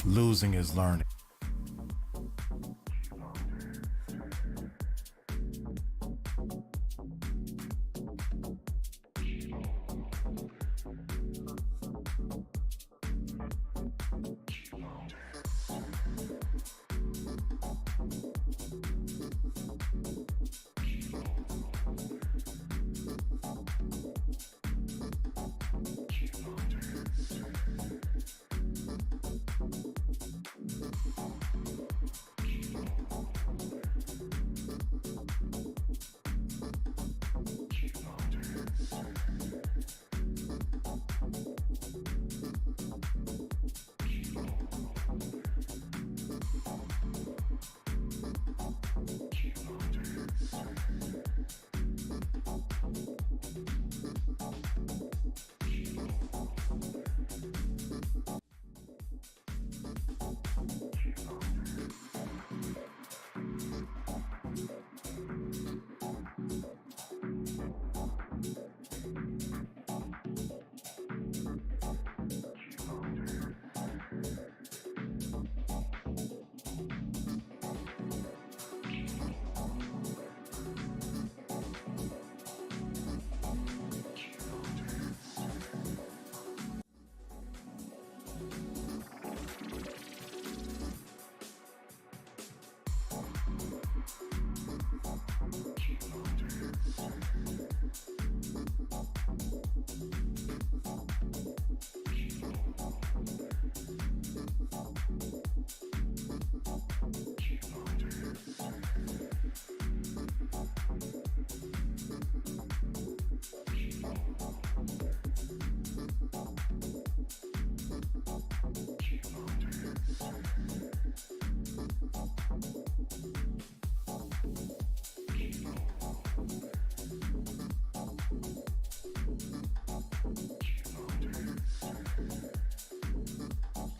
Losing is learning.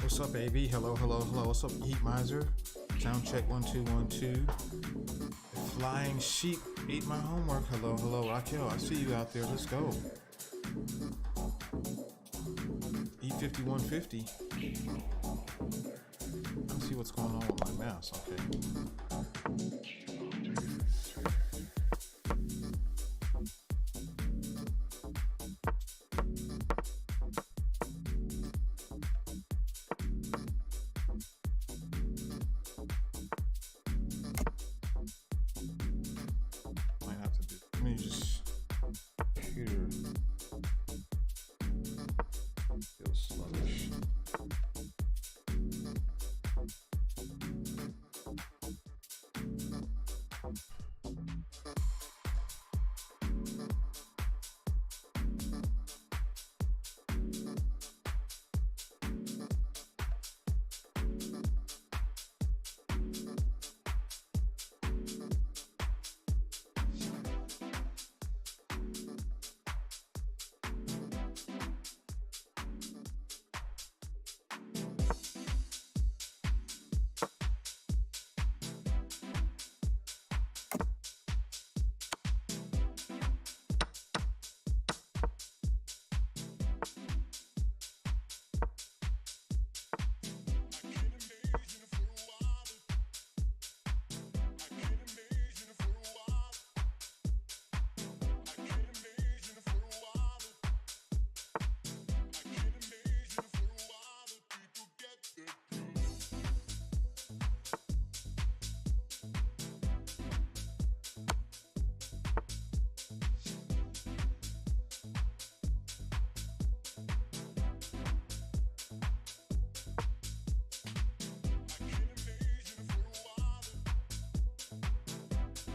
What's up, baby? Hello. What's up, Heat Miser? Sound check 1 2 1 2. Flying sheep ate my homework. Hello, Raquel. I see you out there. Let's go. Eat 5150. Let's see what's going on with my mouse. Okay.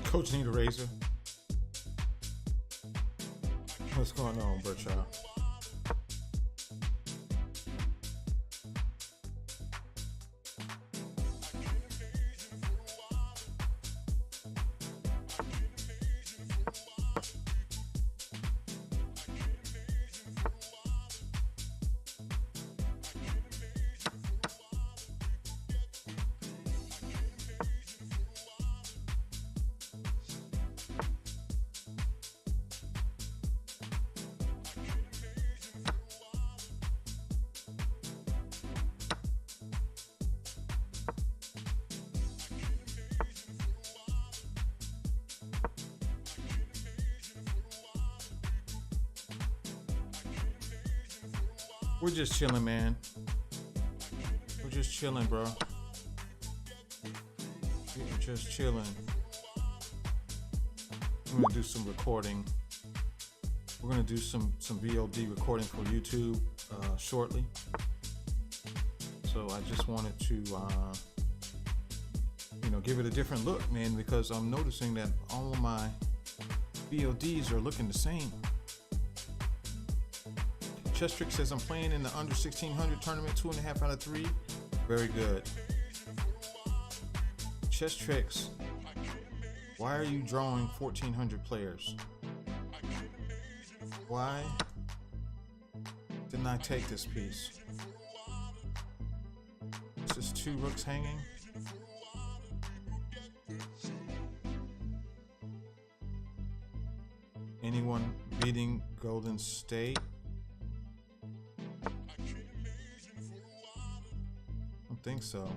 Coach need a razor. What's going on, Berkshire? We're just chilling, man. We're just chilling, bro. We're just chilling. I'm gonna do some recording. We're gonna do some VOD recording for YouTube shortly. So I just wanted to, give it a different look, man, because I'm noticing that all of my VODs are looking the same. Chess Trick says I'm playing in the under 1600 tournament, 2.5 out of 3. Very good. Chess Tricks, why are you drawing 1400 players? Why didn't I take this piece? This is 2 rooks hanging. Anyone beating Golden State? I don't think so.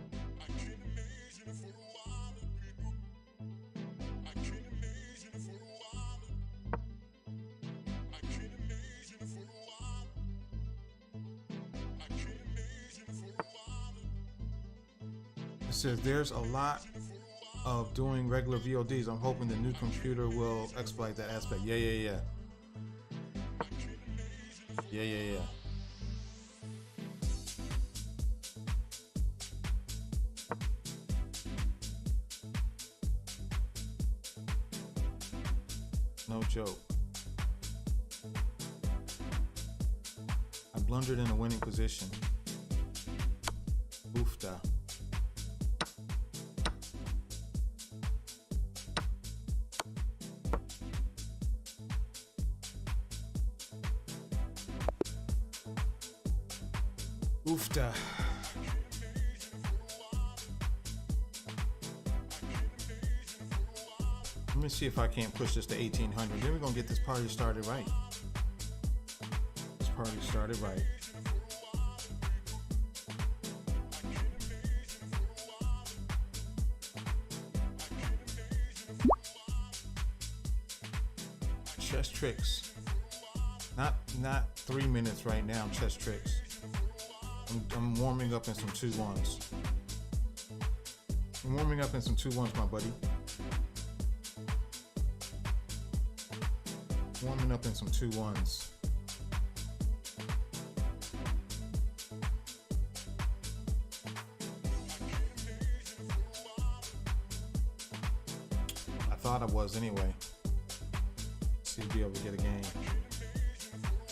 It says there's a lot of doing regular VODs. I'm hoping the new computer will exploit that aspect. Yeah. No joke. I blundered in a winning position. Oofda. Oofda. Let me see if I can't push this to 1800. Then we're gonna get this party started right. This party started right. Chess Tricks. Not 3 minutes right now, Chess Tricks. I'm warming up in some 2-1s. I'm warming up in some 2-1s, my buddy. Warming up in some 2-1s. I thought I was anyway. See, be able to get a game.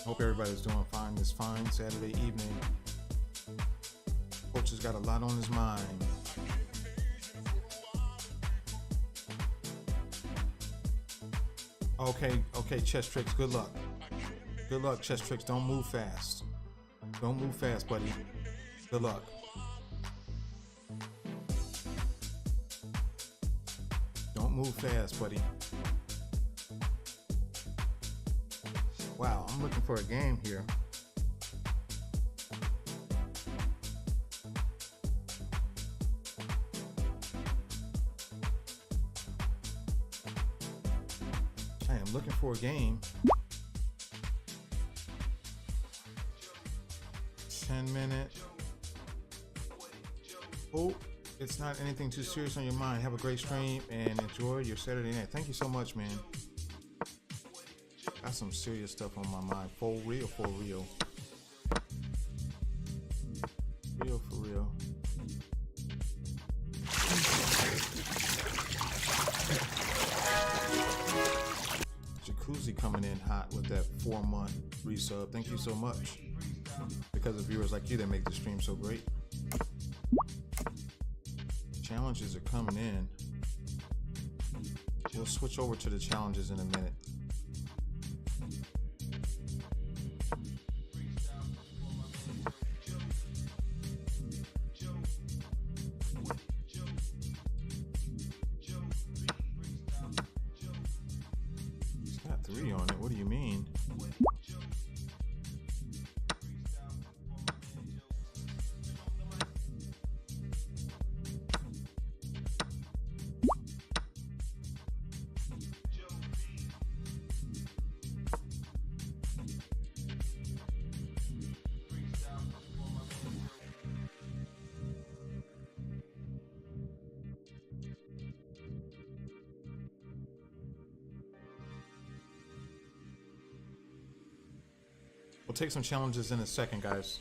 Hope everybody's doing fine this fine Saturday evening. Coach has got a lot on his mind. Okay, Chess Tricks, good luck. Good luck, Chess Tricks. Don't move fast. Don't move fast, buddy. Good luck. Don't move fast, buddy. Wow, I'm looking for a game here. I'm looking for a game. 10-minute. Oh, it's not anything too serious on your mind. Have a great stream and enjoy your Saturday night. Thank you so much, man. Got some serious stuff on my mind. For real, for real. Real, for real. Jacuzzi coming in hot with that 4-month resub. Thank you so much. Because of viewers like you that make the stream so great. Challenges are coming in. We'll switch over to the challenges in a minute. It's got 3 on it. What do you mean? take some challenges in a second, guys.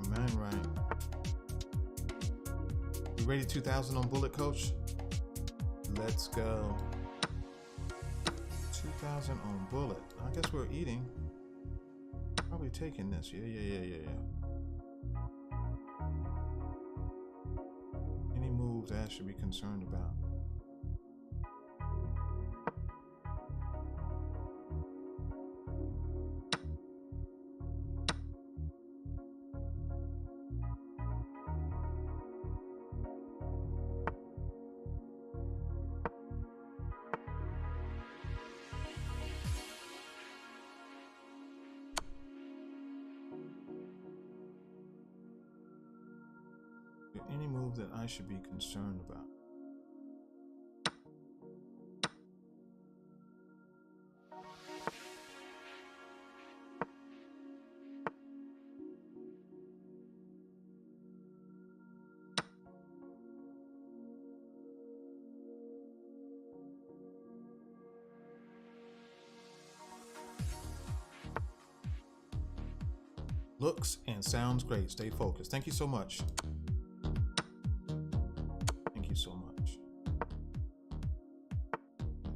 man, right. You ready 2000 on bullet, coach? Let's go. 2000 on bullet. I guess we're eating. Probably taking this. Yeah. Any moves I should be concerned about? Any move that I should be concerned about? Looks and sounds great. Stay focused. Thank you so much. Thank you so much.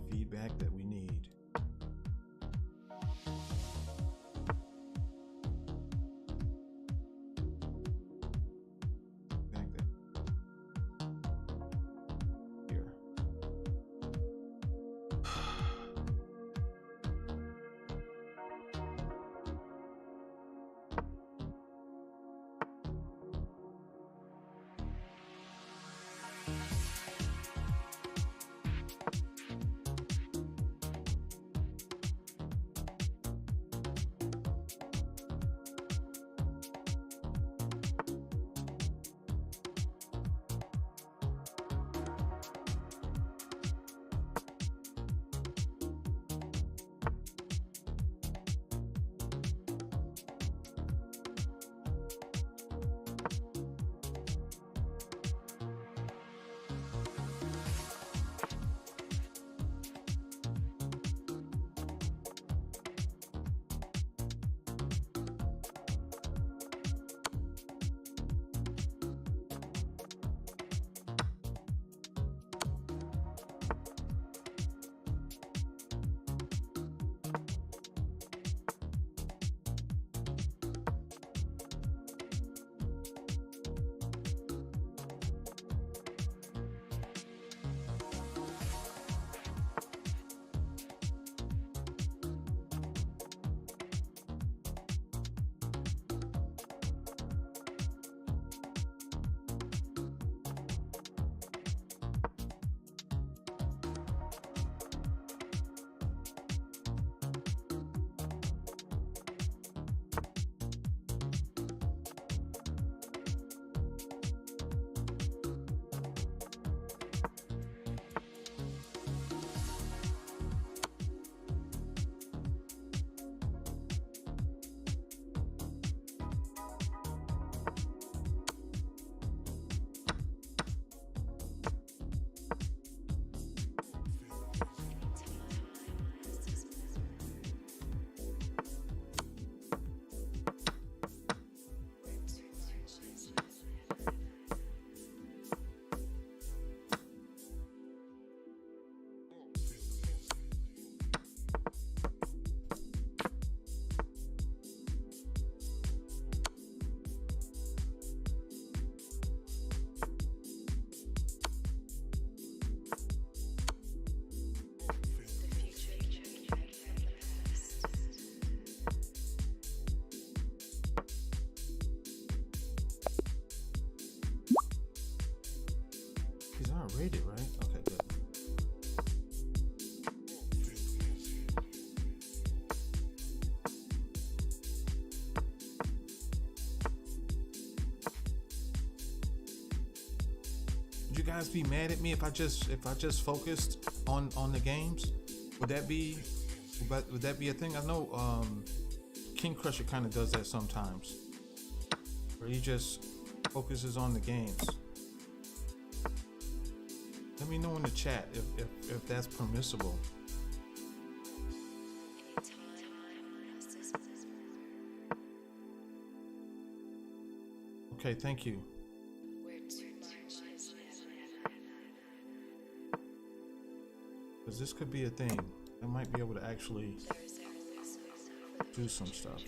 Feedback that we need. Feedback that here. Rated, right? Okay, good. Would you guys be mad at me if I just focused on the games? Would that be a thing? I know King Crusher kind of does that sometimes, where he just focuses on the games. Let me know in the chat if that's permissible. Okay, thank you. Because this could be a thing. I might be able to actually do some stuff.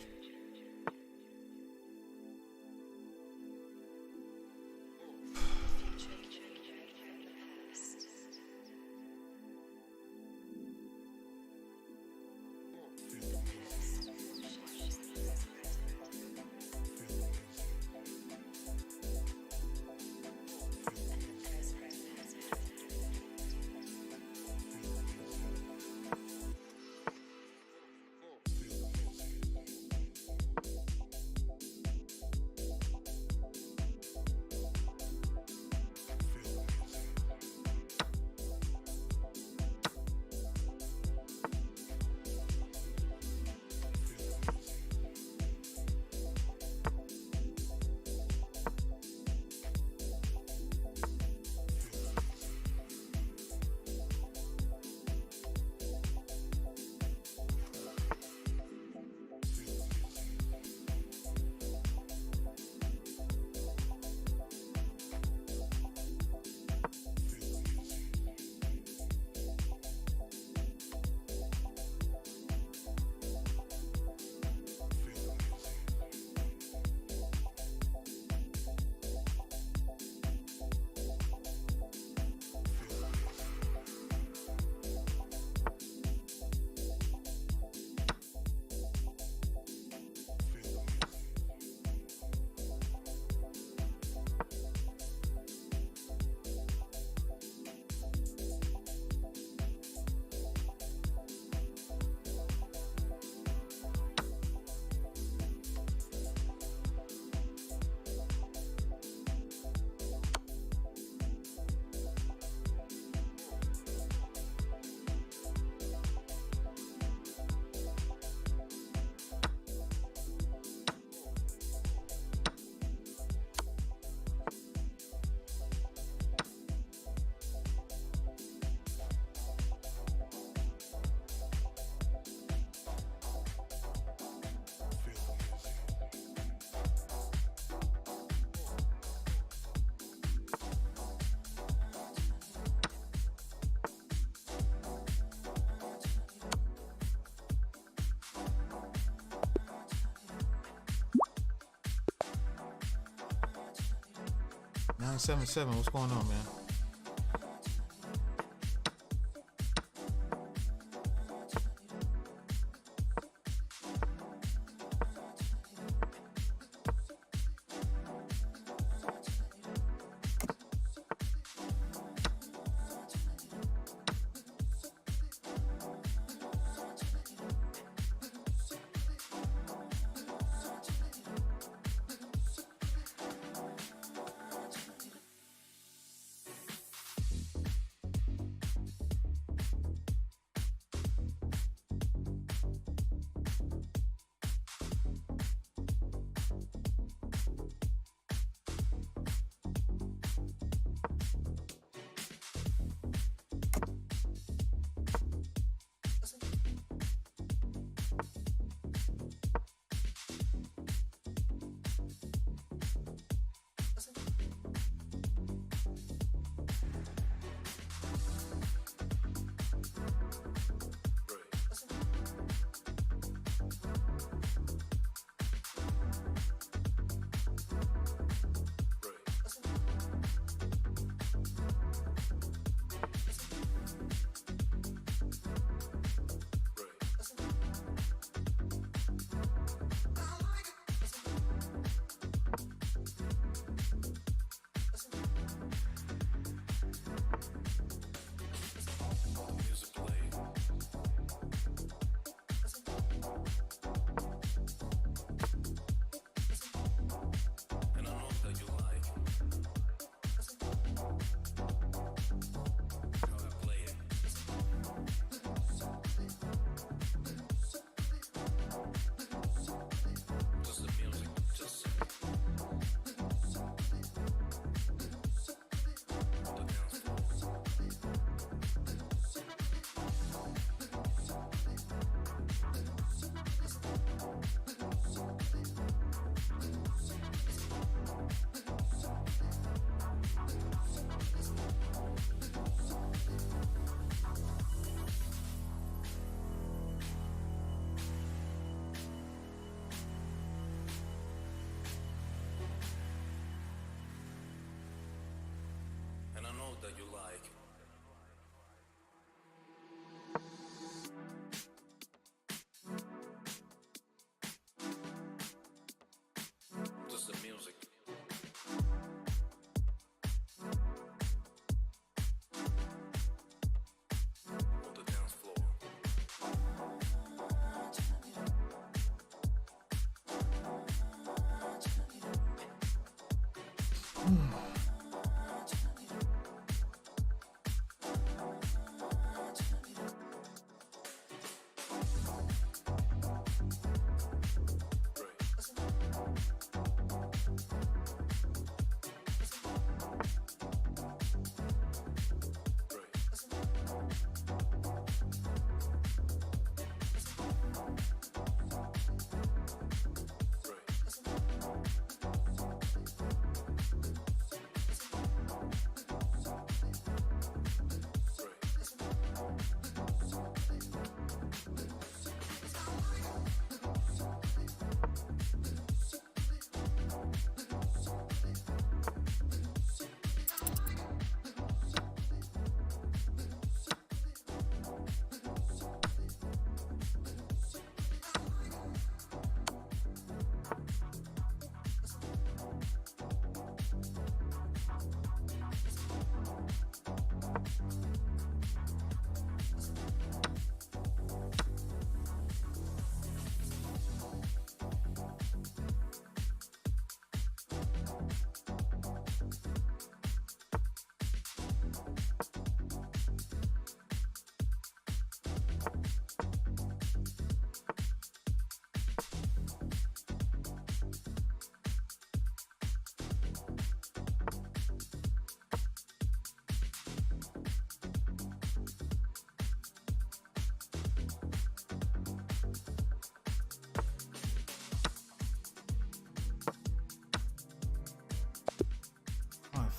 Nine 7-7, what's going on, man?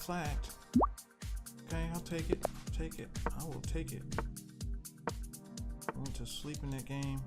flagged. Okay, I'll take it. Take it. I will take it. I went to sleep in that game.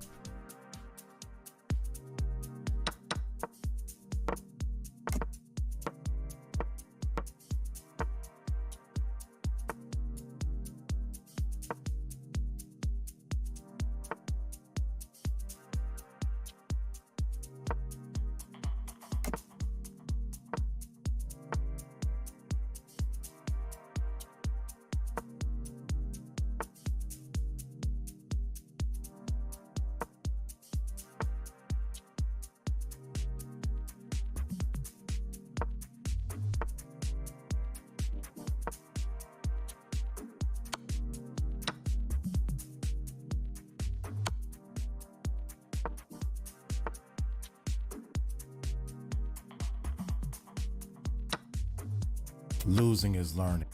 Losing is learning.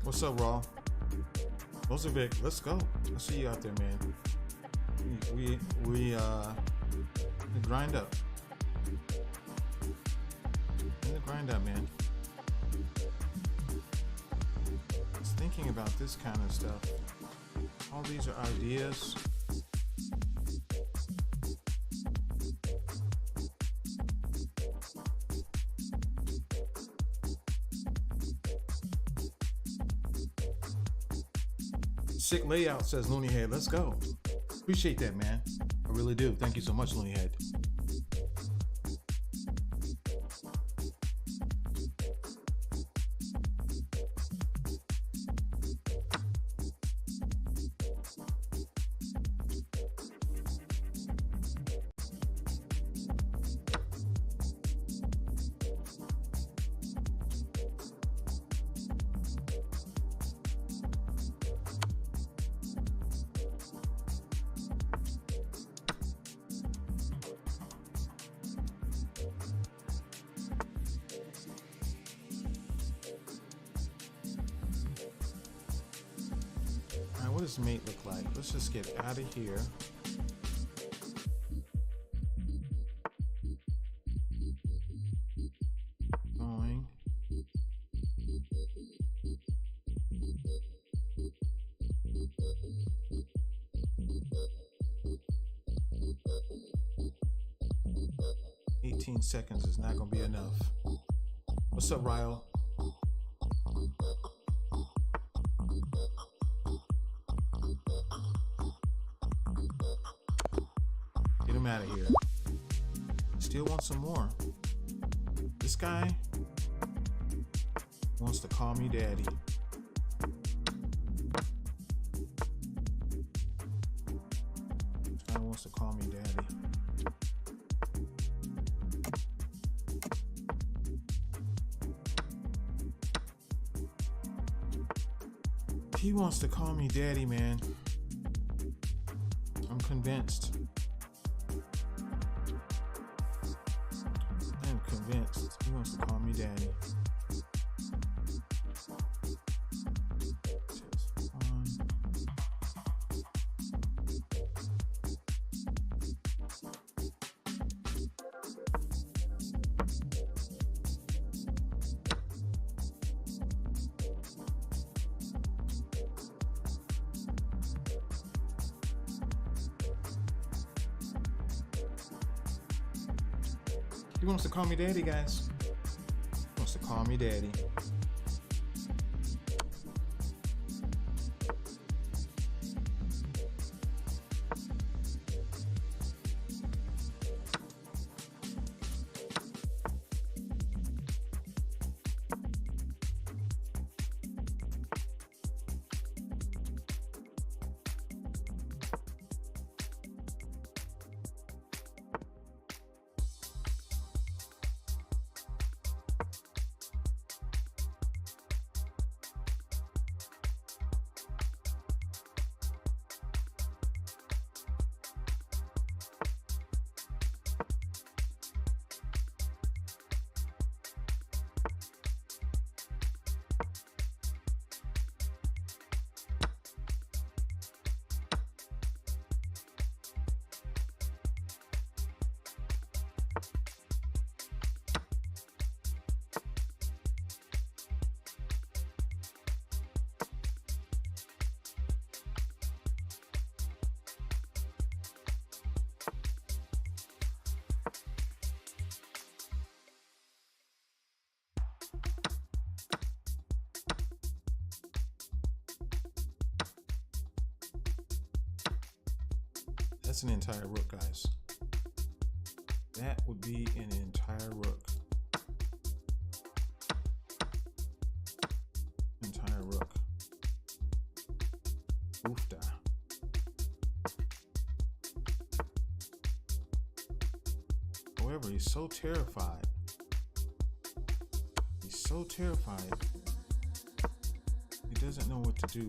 What's up, Raw? Mozovic, let's go. I see you out there, man. We grind up. We grind up, man. I was thinking about this kind of stuff. All these are ideas. Sick layout, says Looney Head. Let's go. Appreciate that, man. I really do. Thank you so much, Looney Head. What does mate look like? Let's just get out of here. Going. Seconds is not gonna be enough. What's up, Ryle? Get him out of here. Still want some more. This guy wants to call me daddy. This guy wants to call me daddy. He wants to call me daddy, man. I'm convinced. I'm convinced he wants to call me daddy. He wants to call me daddy, guys. He wants to call me daddy. That's an entire rook, guys. That would be an entire rook. Entire rook. Oofda. However, he's so terrified. He's so terrified. He doesn't know what to do.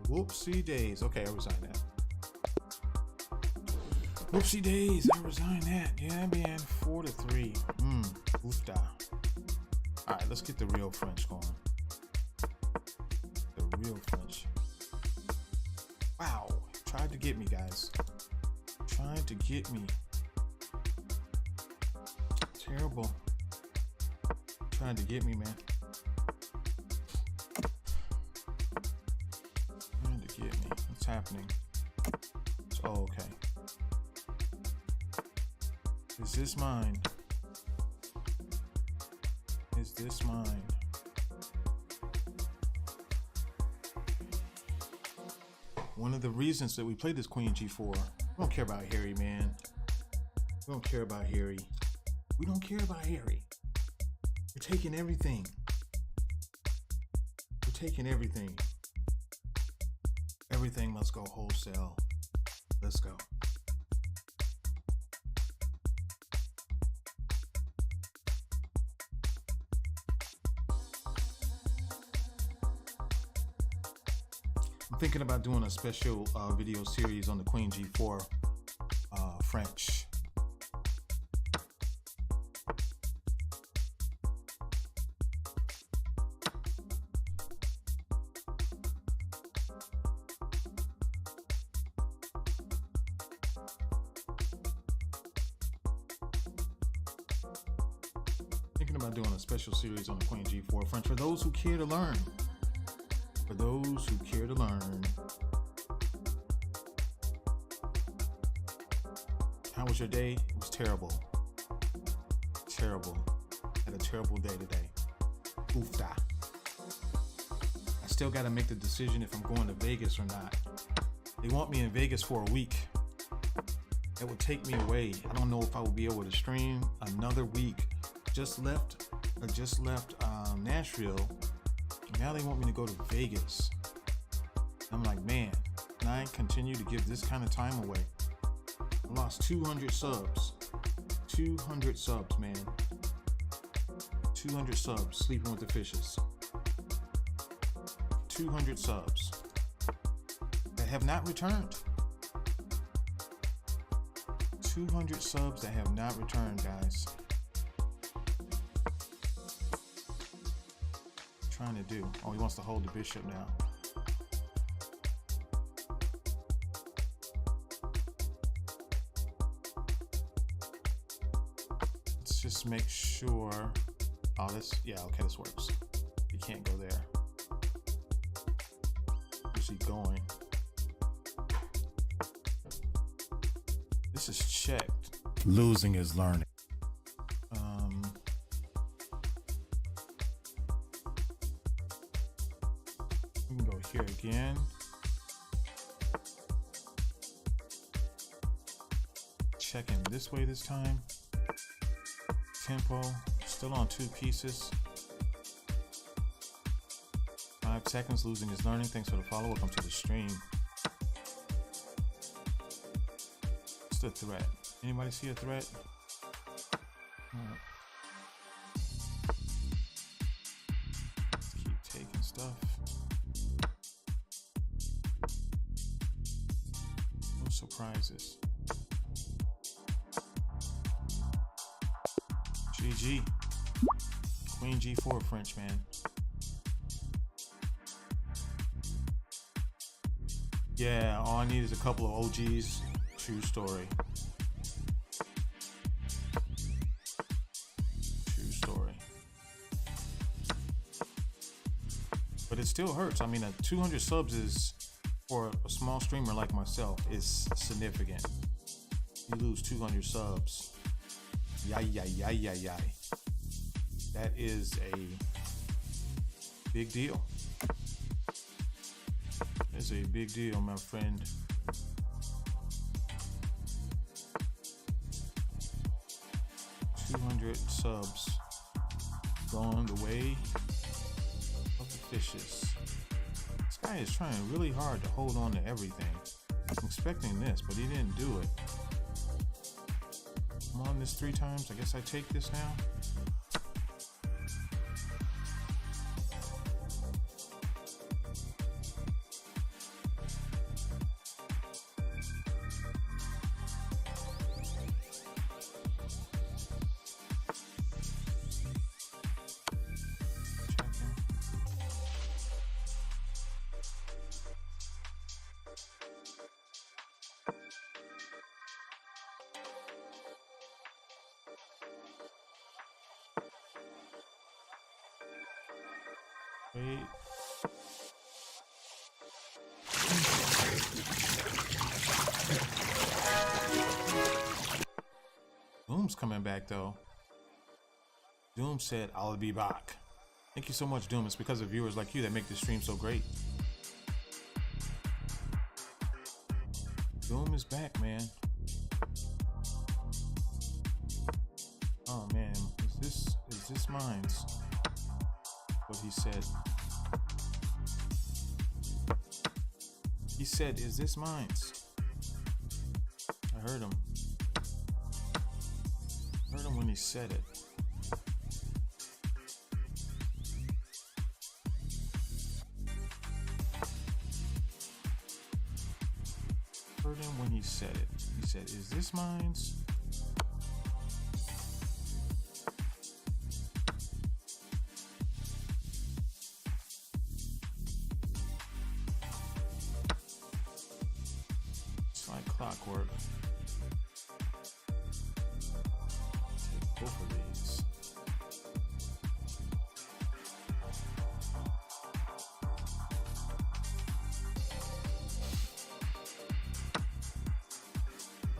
Whoopsie days. Okay, I resign that. Whoopsie days. I resign that. Yeah, man. 4-3. Oofda. All right, let's get the real French going. The real French. Wow. Tried to get me, guys. Trying to get me. Terrible. Trying to get me, man. What's happening? Oh, okay. Is this mine? Is this mine? One of the reasons that we played this Queen G4, we don't care about Harry, man. We don't care about Harry. We don't care about Harry. We're taking everything. We're taking everything. Everything must go wholesale. Let's go. I'm thinking about doing a special video series on the Queen G4 French. About doing a special series on the Queen G4 French for those who care to learn. For those who care to learn. How was your day? It was terrible. Terrible. Had a terrible day today. Oofda. I still got to make the decision if I'm going to Vegas or not. They want me in Vegas for a week. That would take me away. I don't know if I will be able to stream another week. Just left Nashville. Now they want me to go to Vegas. I'm like, man, can I continue to give this kind of time away? I lost 200 subs. 200 subs, man. 200 subs, sleeping with the fishes. 200 subs that have not returned. 200 subs that have not returned, guys. Trying to do. Oh, he wants to hold the bishop now. Let's just make sure. Oh, this, yeah, okay, this works. He can't go there. Where's he going? This is checked. Losing is learning. We can go here again. Checking this way this time. Tempo, still on 2 pieces. 5 seconds, losing is learning. Thanks for the follow. Welcome to the stream. What's the threat? Anybody see a threat? Let's keep taking stuff. No surprises. GG. Queen G4 French, man. Yeah, all I need is a couple of OGs. True story. True story. But it still hurts. I mean, 200 subs is, for a small streamer like myself, is significant. You lose 200 subs. Yay, yay, yay, yay, yay. That is a big deal. It's a big deal, my friend. Subs going the way of the fishes. This guy is trying really hard to hold on to everything. I'm expecting this, but he didn't do it. I'm on this 3 times. I guess I take this now. Wait. Doom's coming back though. Doom said, I'll be back. Thank you so much, Doom. It's because of viewers like you that make this stream so great. Doom is back, man. Oh man, is this mine's? What he said. He said, is this mine's? I heard him. Heard him when he said it. Heard him when he said it. He said, is this mine's? Clockwork. Take both of these.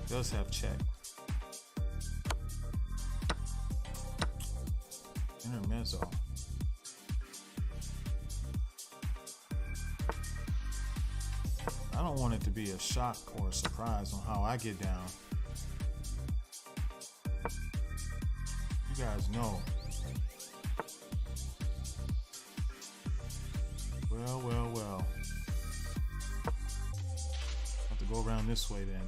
Does have check. Intermezzo. I don't want it to be a shock or a surprise on how I get down. You guys know. Well. Have to go around this way then.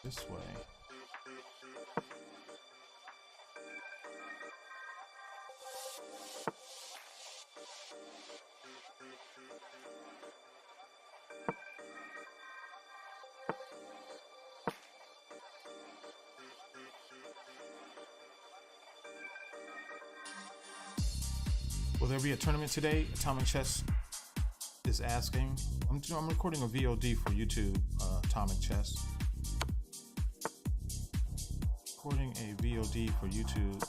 This way. Will there be a tournament today? Atomic Chess is asking. I'm recording a VOD for YouTube, Atomic Chess. Recording a VOD for YouTube.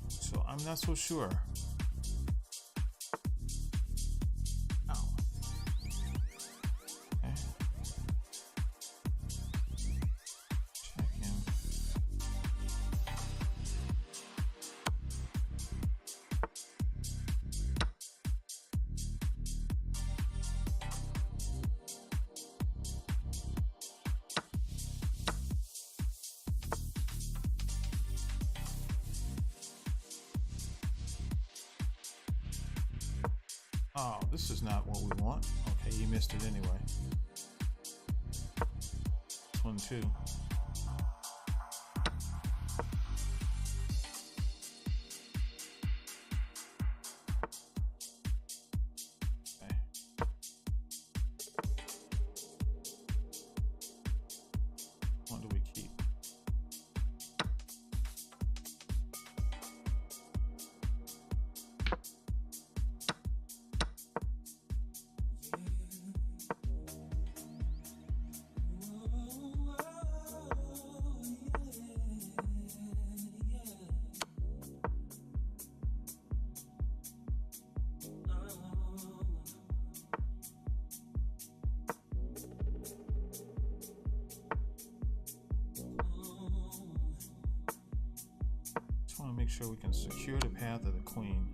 So I'm not so sure. Ow. Okay. Check in. Oh, this is not what we want. Okay, you missed it anyway. This one too. Okay. What do we keep? Just want to make sure we can secure the path of the queen.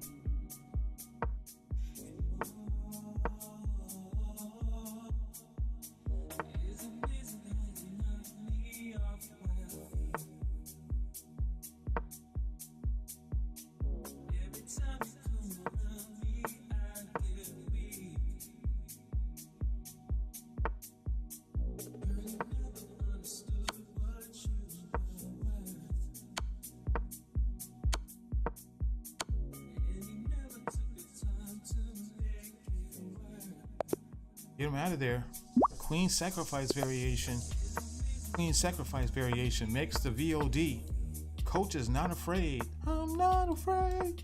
Get him out of there. Queen sacrifice variation. Queen sacrifice variation makes the VOD. Coach is not afraid. I'm not afraid.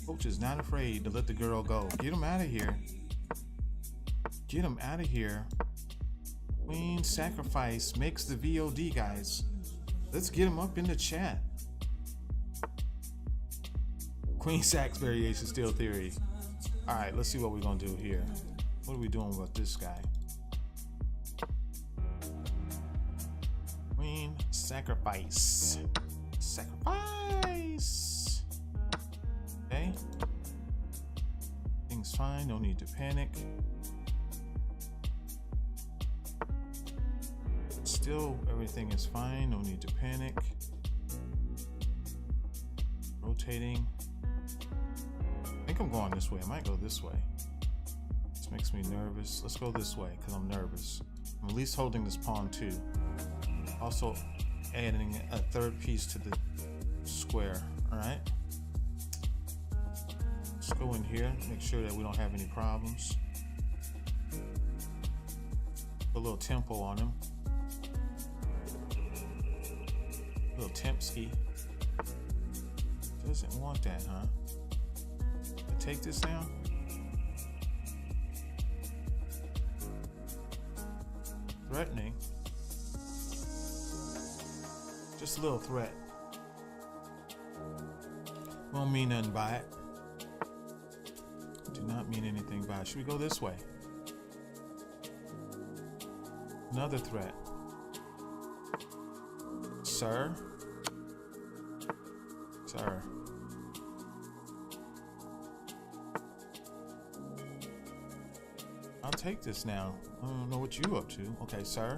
Coach is not afraid to let the girl go. Get him out of here. Get him out of here. Queen sacrifice makes the VOD, guys. Let's get him up in the chat. Queen sax variation still theory. All right, let's see what we're gonna do here. What are we doing with this guy? Queen sacrifice. Sacrifice. Okay. Things fine, no need to panic. Still, everything is fine, no need to panic. Rotating. I think I'm going this way. I might go this way. This makes me nervous. Let's go this way because I'm nervous. I'm at least holding this pawn too. Also adding a third piece to the square. All right. Let's go in here. Make sure that we don't have any problems. Put a little tempo on him. A little tempski. Doesn't want that, huh? Take this down. Threatening. Just a little threat. Won't mean nothing by it. Do not mean anything by it. Should we go this way? Another threat. Sir? Sir. I'll take this now. I don't know what you up to. Okay, sir.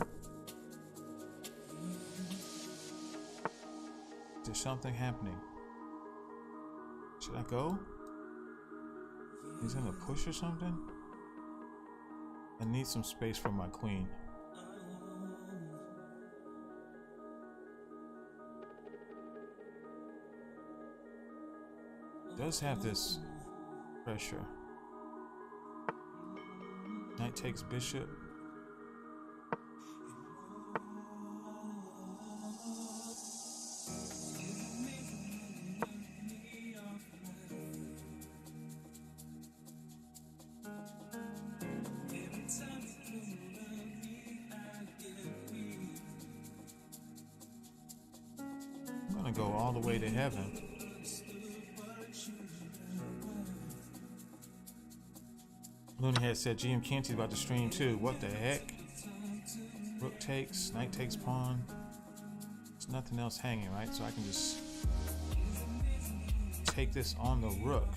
There's something happening. Should I go? He's gonna push or something? I need some space for my queen. Does have this pressure. Knight takes bishop. I'm gonna go all the way to heaven. Looney had said GM Canty's about to stream too. What the heck? Rook takes, knight takes pawn. There's nothing else hanging, right? So I can just take this on the rook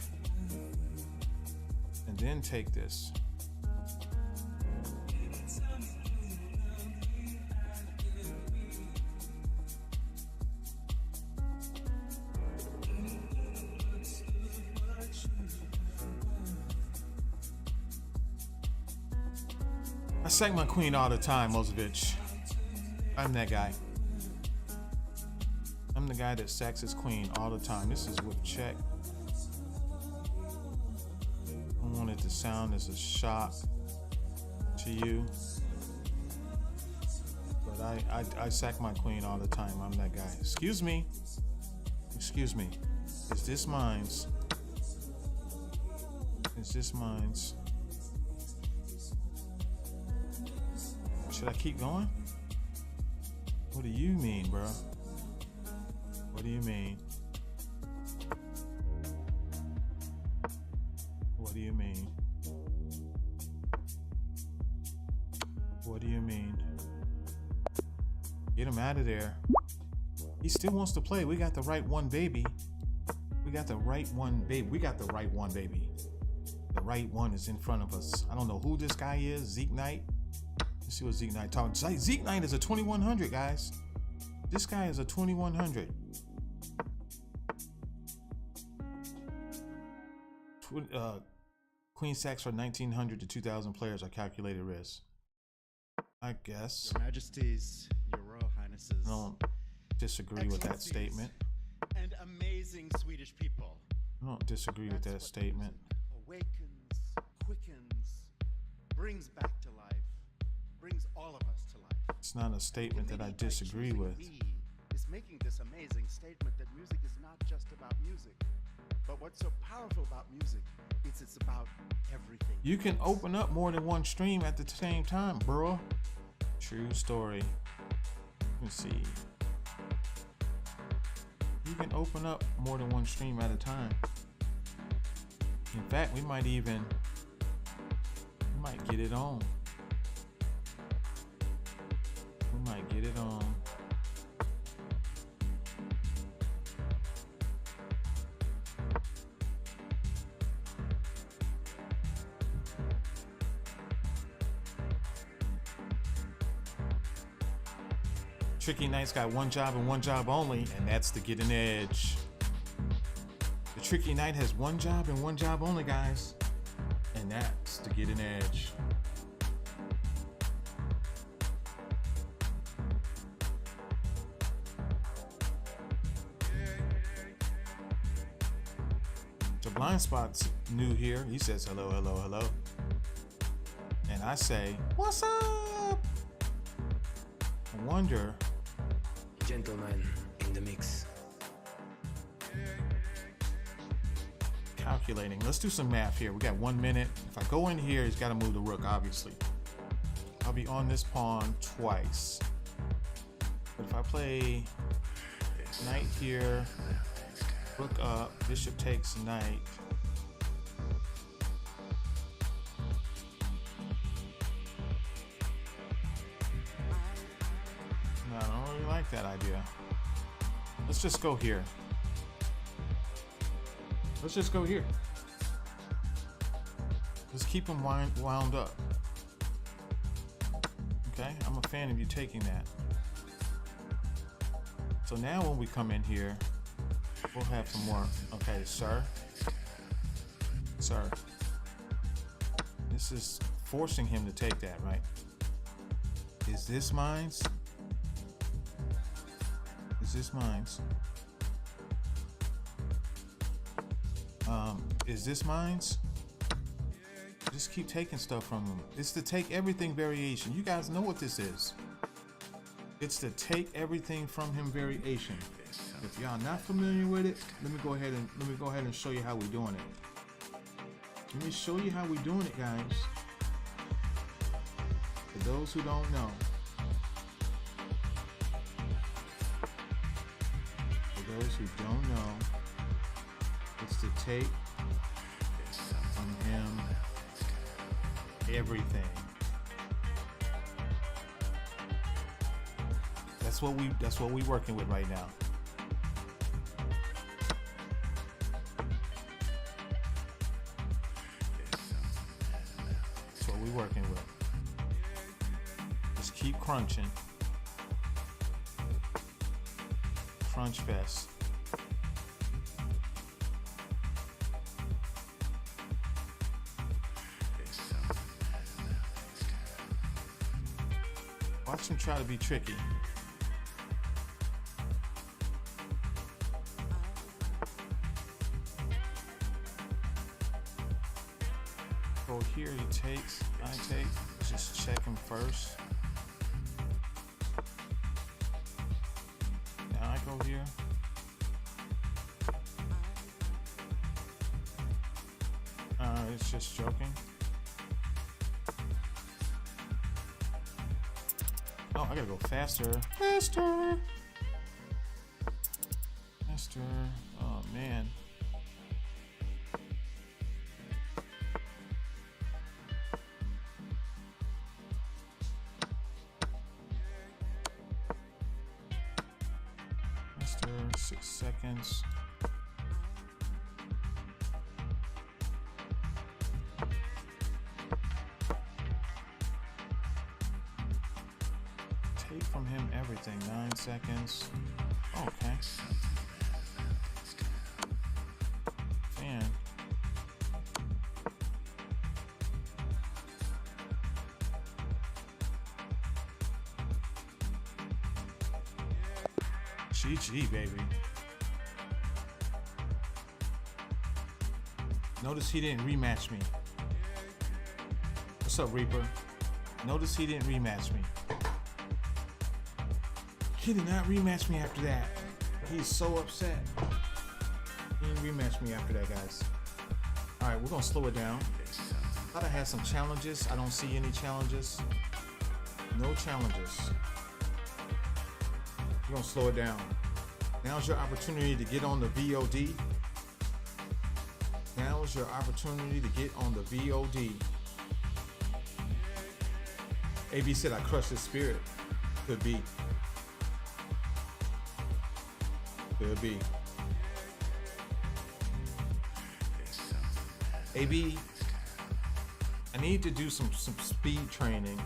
and then take this. I sack my queen all the time, Mozovich. I'm that guy. I'm the guy that sacks his queen all the time. This is with check. I want it to sound as a shock to you. But I sack my queen all the time. I'm that guy. Excuse me. Excuse me. Is this mine's? Is this mine's? Should I keep going? What do you mean, bro? What do you mean? What do you mean? What do you mean? Get him out of there. He still wants to play. We got the right one, baby. We got the right one, baby. We got the right one, baby. The right one is in front of us. I don't know who this guy is. Zeke Knight. Let's see what Zeke Knight talking. Zeke Knight is a 2100, guys. This guy is a 2100. Queen sacks for 1900 to 2000 players are calculated risk. I guess. Your Majesties, Your Royal Highnesses. I don't disagree with that statement. And amazing Swedish people. I don't disagree with that statement. Awakens, quickens, brings back to life, brings all of us to life. It's not a statement that I disagree with. Is making this amazing statement that music is not just about music, but what's so powerful about music is it's about everything. You can open up more than one stream at the same time, bro. True story. Let me see. You can open up more than one stream at a time. In fact, we might get it on. We might get it on. Tricky Knight's got one job and one job only, and that's to get an edge. The Tricky Knight has one job and one job only, guys, and that's to get an edge. The Blind Spot's new here. He says hello, hello, hello. And I say, what's up? I wonder. Gentleman in the mix. Calculating. Let's do some math here. We got 1 minute. If I go in here, he's got to move the rook, obviously. I'll be on this pawn twice. But if I play knight here, rook up, bishop takes knight. No, I don't really like that idea. Let's just go here. Let's just go here. Let's keep him wound up. Okay, I'm a fan of you taking that. So now when we come in here, we'll have some more. Okay, sir. Sir. This is forcing him to take that, right? Is this mine's? Is this mine's? Is this mine's? Just keep taking stuff from him. It's the take everything variation. You guys know what this is. It's the take everything from him variation. If y'all not familiar with it, let me go ahead and show you how we're doing it. Let me show you how we're doing it, guys. For those who don't know. For those who don't know, it's to take from him everything. That's what we working with right now. That's what we working with. Just keep crunching. Crunch fest. Watch him try to be tricky. Go here, he takes, I take. Just check him first. Now I go here. It's just joking. Oh, I gotta go faster. Faster! Faster. Oh, man. Faster. 6 seconds. Take from him everything. 9 seconds. Okay. Man. GG, baby. Notice he didn't rematch me. What's up, Reaper? Notice he didn't rematch me. He did not rematch me after that. He's so upset. He didn't rematch me after that, guys. All right, we're gonna slow it down. Thought I had some challenges. I don't see any challenges. No challenges. We're gonna slow it down. Now's your opportunity to get on the VOD. Now is your opportunity to get on the VOD. AB said I crushed his spirit. Could be. Could be. AB, I need to do some speed training.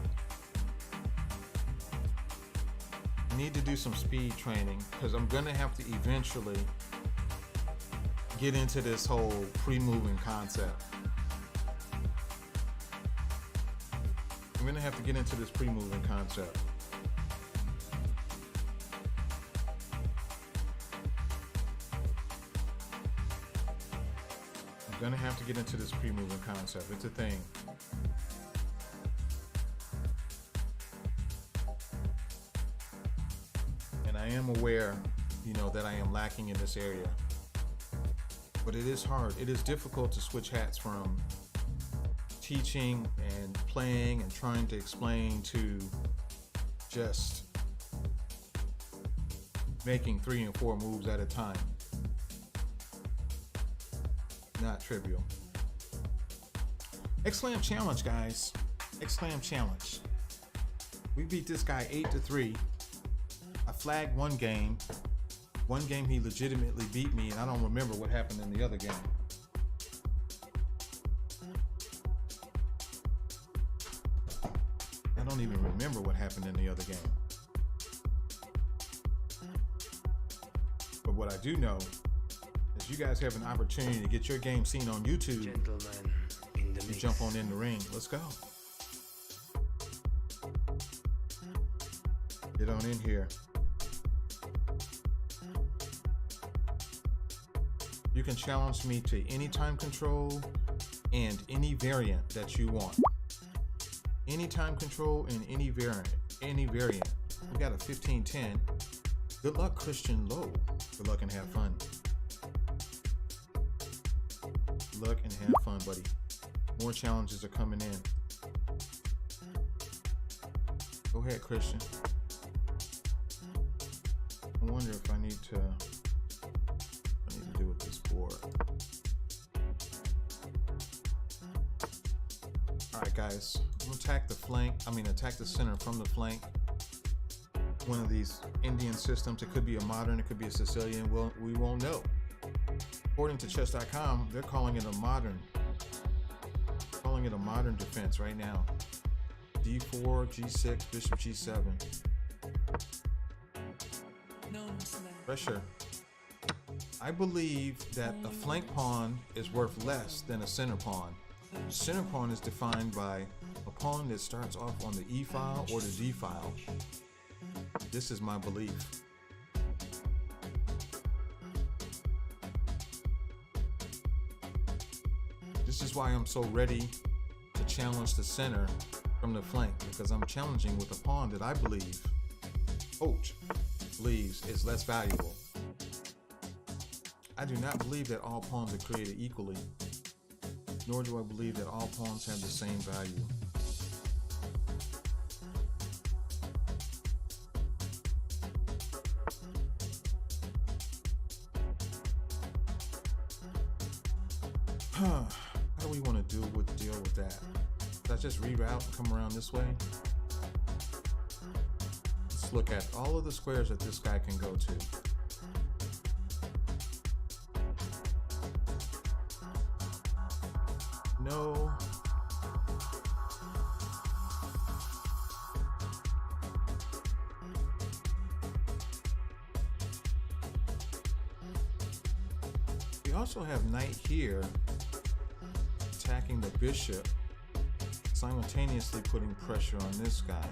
I need to do some speed training because I'm gonna have to eventually get into this whole pre-moving concept. I'm gonna have to get into this pre-moving concept. I'm gonna have to get into this pre-moving concept. It's a thing. And I am aware, that I am lacking in this area. But it is hard. It is difficult to switch hats from teaching and playing and trying to explain to just making 3 and 4 moves at a time. Not trivial. Exclam challenge, guys. Exclam challenge. We beat this guy 8-3. I flagged one game. One game he legitimately beat me, and I don't remember what happened in the other game. I don't even remember what happened in the other game. But what I do know is you guys have an opportunity to get your game seen on YouTube. Gentlemen in the You mix. jump on in the ring. Let's go. Get on in here. You can challenge me to any time control and any variant that you want. Any time control and any variant. We got a 1510. Good luck, Christian Low. Good luck and have fun. Good luck and have fun, buddy. More challenges are coming in. Go ahead, Christian. I wonder if I need to do with this board. Alright guys, I'm gonna attack the center from the flank. One of these Indian systems. It could be a modern, it could be a Sicilian. We won't know. According to chess.com, they're calling it a modern defense right now. D4, G6, Bishop G7. Pressure. I believe that a flank pawn is worth less than a center pawn. Center pawn is defined by a pawn that starts off on the E file or the D file. This is my belief. This is why I'm so ready to challenge the center from the flank, because I'm challenging with a pawn that I believe, coach believes, is less valuable. I do not believe that all pawns are created equally, nor do I believe that all pawns have the same value. How do we want to deal with that? Should I just reroute and come around this way? Let's look at all of the squares that this guy can go to. No. We also have knight here attacking the bishop, simultaneously putting pressure on this guy.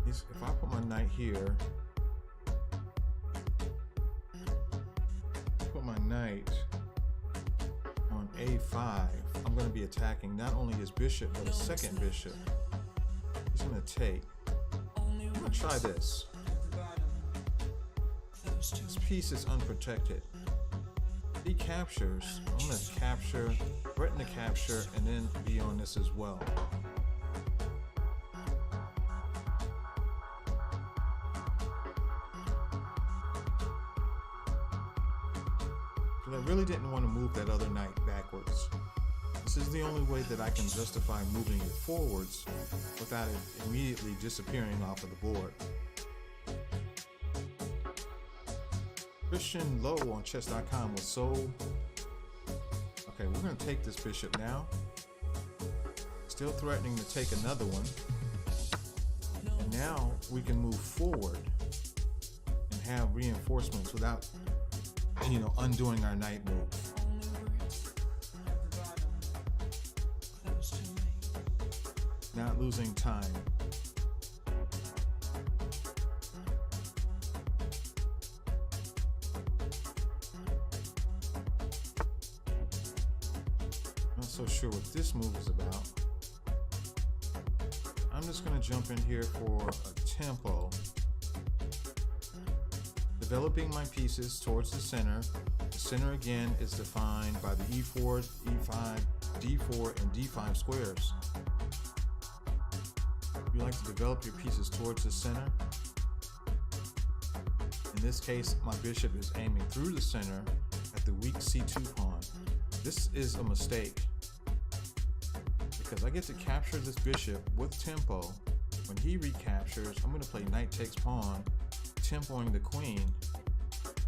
If I put my knight here, put my knight on A5, I'm going to be attacking not only his bishop, but a second bishop. He's going to take. I'm going to try this. This piece is unprotected. If he captures, I'm going to capture, threaten to capture, and then be on this as well. But I really didn't want to move that other knight backwards. This is the only way that I can justify moving it forwards without it immediately disappearing off of the board. Christian Low on chess.com was so... Okay, we're going to take this bishop now. Still threatening to take another one. And now we can move forward and have reinforcements without, undoing our knight move. Not losing time. Not so sure what this move is about. I'm just going to jump in here for a tempo. Developing my pieces towards the center. The center again is defined by the E4, E5, D4, and D5 squares. You like to develop your pieces towards the center. In this case, my bishop is aiming through the center at the weak C2 pawn. This is a mistake because I get to capture this bishop with tempo. When he recaptures, I'm going to play knight takes pawn, tempoing the queen,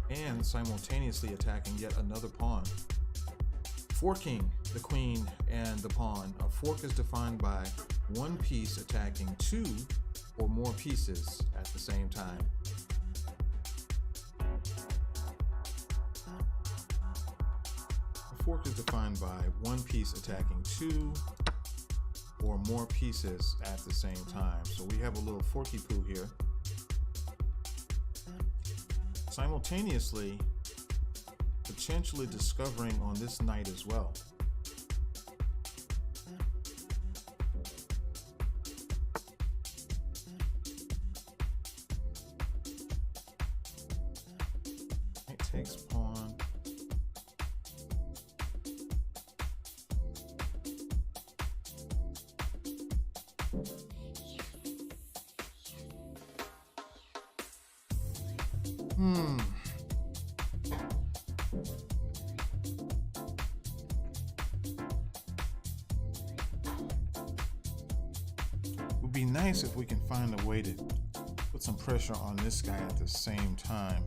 and simultaneously attacking yet another pawn. Forking the queen and the pawn. A fork is defined by one piece attacking two or more pieces at the same time. fork is defined by one piece attacking two or more pieces at the same time. So we have a little forky poo here. Simultaneously, potentially discovering on this knight as well. Knight takes pawn. Would be nice if we can find a way to put some pressure on this guy at the same time.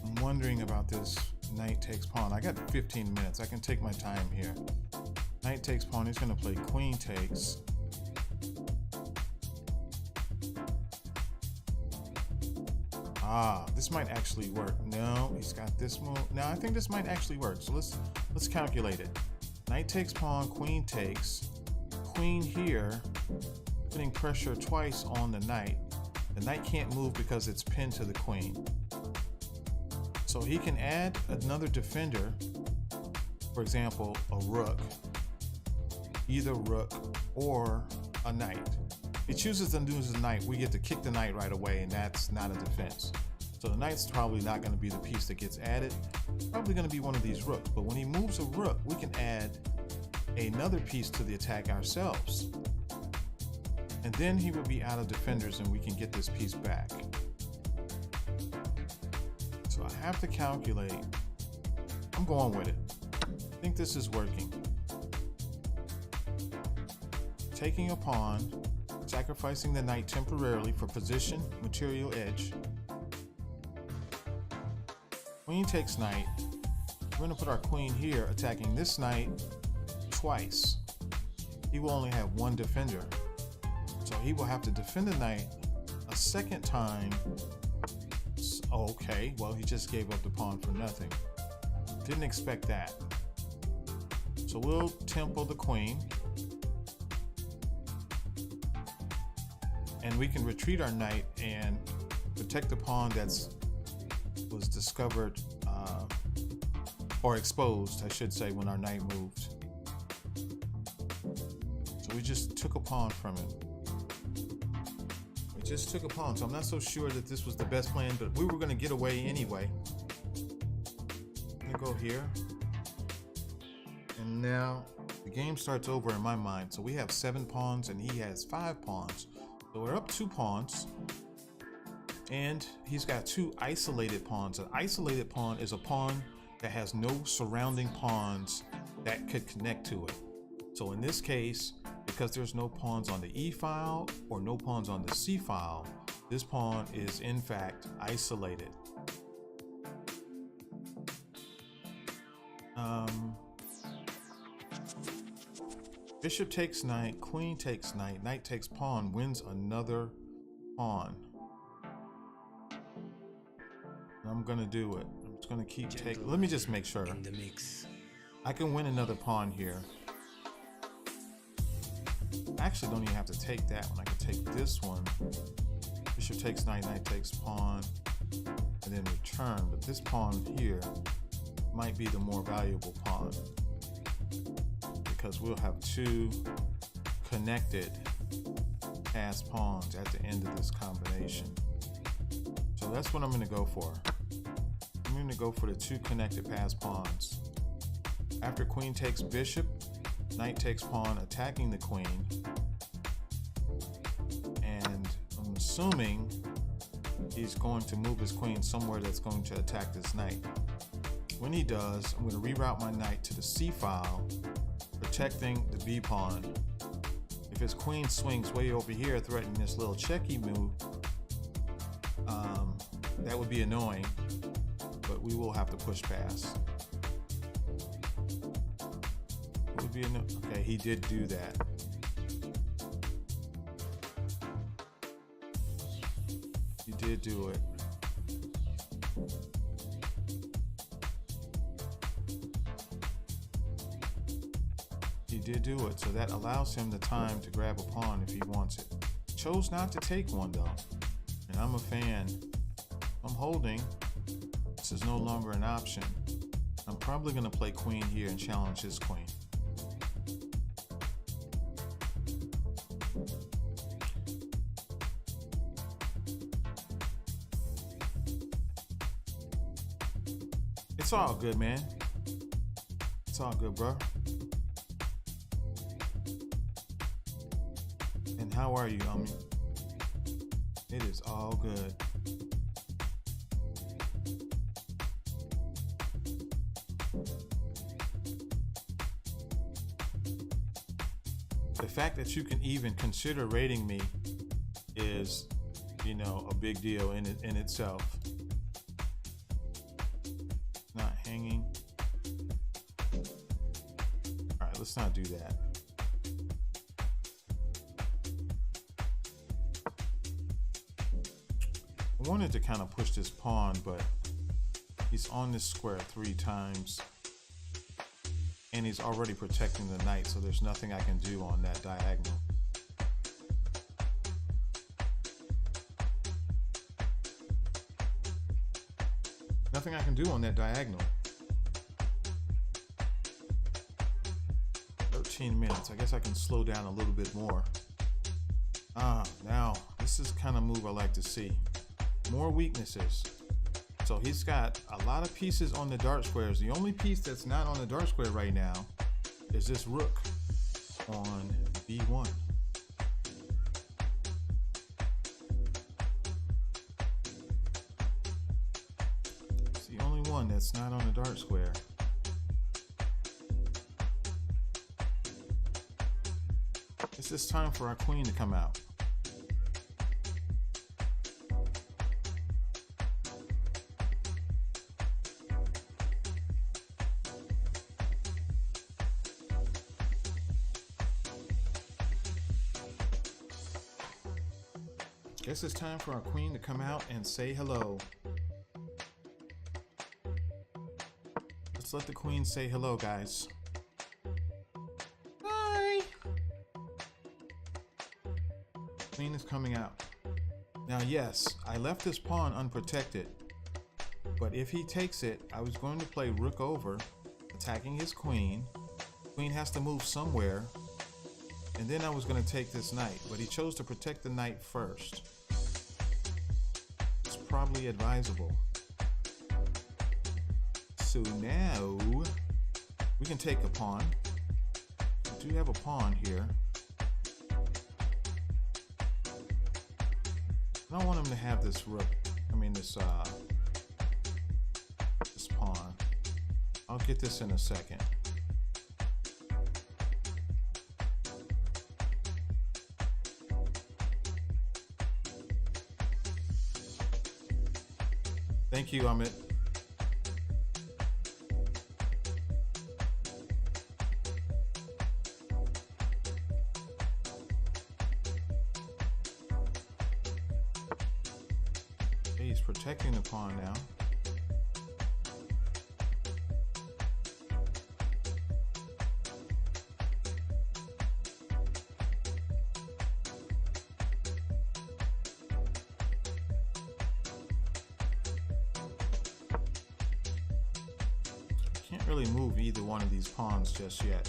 I'm wondering about this knight takes pawn. I got 15 minutes. I can take my time here. Knight takes pawn. He's going to play queen takes. This might actually work. No, he's got this move. Now I think this might actually work. So let's calculate it. Knight takes pawn, queen takes, queen here, putting pressure twice on the knight. The knight can't move because it's pinned to the queen. So he can add another defender, for example, a rook, either rook or a knight. If he chooses to use the knight, we get to kick the knight right away, and that's not a defense. So the knight's probably not going to be the piece that gets added. Probably going to be one of these rooks. But when he moves a rook, we can add another piece to the attack ourselves. And then he would be out of defenders and we can get this piece back. So I have to calculate. I'm going with it. I think this is working. Taking a pawn, sacrificing the knight temporarily for position, material edge. Queen takes knight. We're going to put our queen here, attacking this knight twice. He will only have one defender. So he will have to defend the knight a second time. Okay, well, he just gave up the pawn for nothing. Didn't expect that. So we'll tempo the queen. And we can retreat our knight and protect the pawn that's was discovered or exposed, I should say, when our knight moved. So we just took a pawn from it. We just took a pawn, so I'm not so sure that this was the best plan, but we were going to get away anyway. I'm going to go here. And now the game starts over in my mind. So we have 7 pawns and he has 5 pawns. So we're up 2 pawns. And he's got 2 isolated pawns. An isolated pawn is a pawn that has no surrounding pawns that could connect to it. So in this case, because there's no pawns on the E file or no pawns on the C file, this pawn is in fact isolated. Bishop takes knight, queen takes knight, knight takes pawn, wins another pawn. I'm gonna do it. I'm just gonna keep taking. Let me just make sure. In the mix. I can win another pawn here. I actually don't even have to take that one. I can take this one. Bishop takes knight, knight takes pawn, and then return. But this pawn here might be the more valuable pawn because we'll have 2 connected passed pawns at the end of this combination. So that's what I'm going to go for. I'm going to go for the 2 connected passed pawns. After queen takes bishop, knight takes pawn, attacking the queen. And I'm assuming he's going to move his queen somewhere that's going to attack this knight. When he does, I'm going to reroute my knight to the C file, protecting the B pawn. If his queen swings way over here, threatening this little checky move, that would be annoying, but we will have to push past. It would be okay, he did do that. He did do it. did do it, so that allows him the time to grab a pawn if he wants it. Chose not to take one though, and I'm a fan. I'm holding. This is no longer an option. I'm probably going to play queen here and challenge his queen. It's all good, man. It's all good, bro. And how are you, Umi? It is all good. The fact that you can even consider rating me is, you know, a big deal in itself. Not hanging. All right, let's not do that. I wanted to kind of push this pawn, but he's on this square 3 times. And he's already protecting the knight, so there's nothing I can do on that diagonal. Nothing I can do on that diagonal. 13 minutes. I guess I can slow down a little bit more. Now, this is the kind of move I like to see. More weaknesses. So he's got a lot of pieces on the dark squares. The only piece that's not on the dark square right now is this rook on b1. It's the only one that's not on the dark square. It's just time for our queen to come out. Guess it's time for our queen to come out and say hello. Let's let the queen say hello, guys. Hi! Queen is coming out. Now, yes, I left this pawn unprotected, but if he takes it, I was going to play rook over, attacking his queen. Queen has to move somewhere, and then I was going to take this knight, but he chose to protect the knight first. It's probably advisable. So now we can take a pawn. We do have a pawn here. I don't want him to have this rook. I mean this pawn. I'll get this in a second. Thank you, Amit. He's protecting the pawn now. Can't really move either one of these pawns just yet.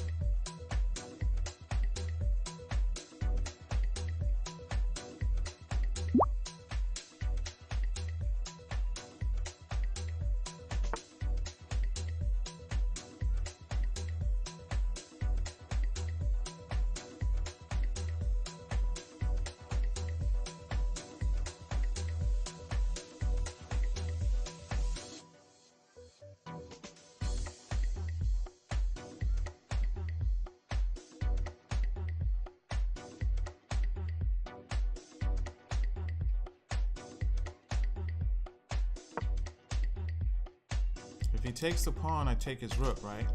If he takes the pawn, I take his rook, right?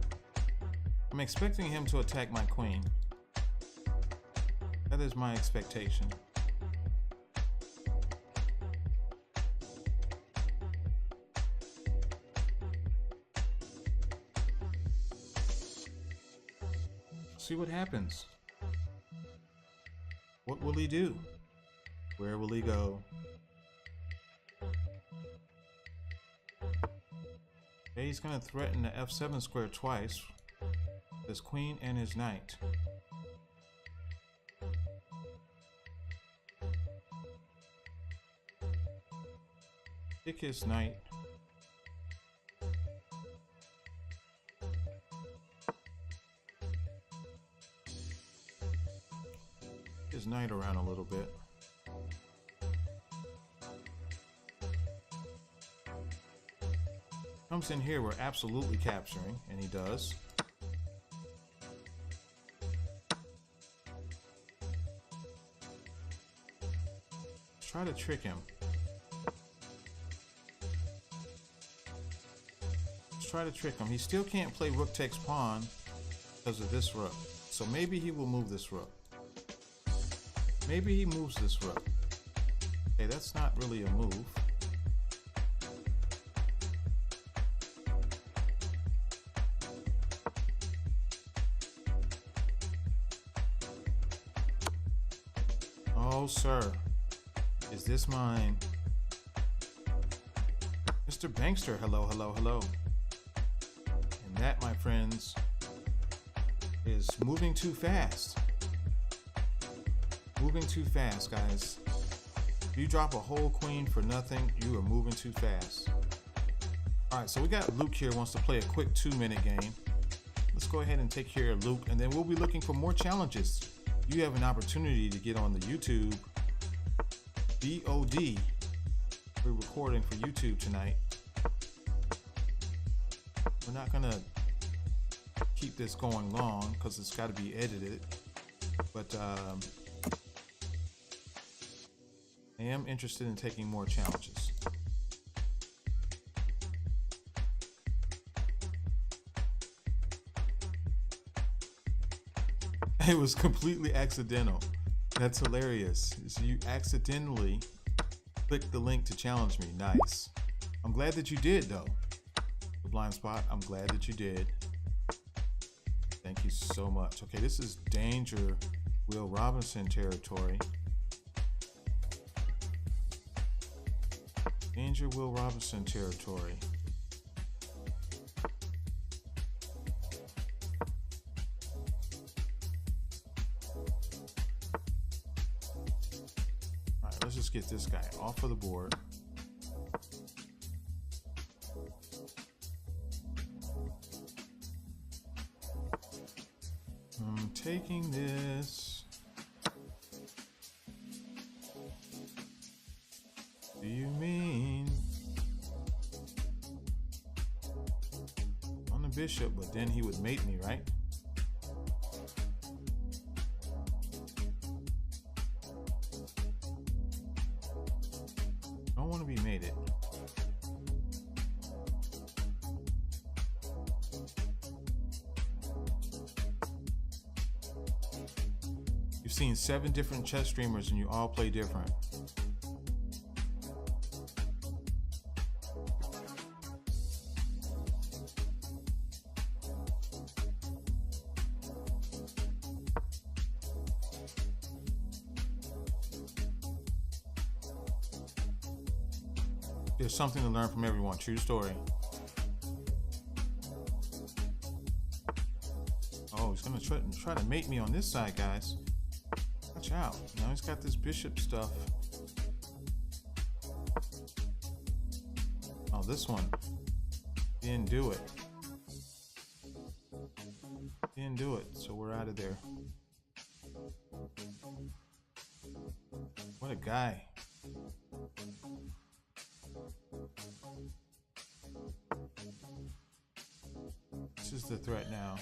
I'm expecting him to attack my queen. That is my expectation. see what happens. What will he do? Where will he go? Okay, he's going to threaten the f7 square twice. His queen and his knight. Pick his knight. His knight around a little bit. Comes in here, we're absolutely capturing, and he does. Try to trick him. Try to trick him. He still can't play rook takes pawn because of this rook. So maybe he will move this rook. Maybe he moves this rook. Okay, that's not really a move. Oh, sir. Is this mine? Mr. Bankster, hello, hello, hello. And that, my friends, is moving too fast. Moving too fast, guys. If you drop a whole queen for nothing, you are moving too fast. Alright, so we got Luke here, wants to play a quick 2-minute game. Let's go ahead and take care of Luke, and then we'll be looking for more challenges. You have an opportunity to get on the YouTube VOD recording for YouTube tonight. We're not gonna keep this going long because it's got to be edited, but I am interested in taking more challenges. It was completely accidental. That's hilarious. So you accidentally clicked the link to challenge me. Nice. I'm glad that you did, though. The blind spot, I'm glad that you did. Thank you so much. Okay, this is Danger Will Robinson territory. Danger Will Robinson territory. Alright, let's just get this guy off of the board. I'm taking this. Do you mean on the bishop, but then he would mate me, right? Don't want to be mated. You've seen 7 different chess streamers and you all play different. There's something to learn from everyone. True story. Oh, he's gonna try to mate me on this side, guys. Watch out. Now he's got this bishop stuff. Oh, this one. Didn't do it. Didn't do it, so we're out of there. What a guy. This is the threat now.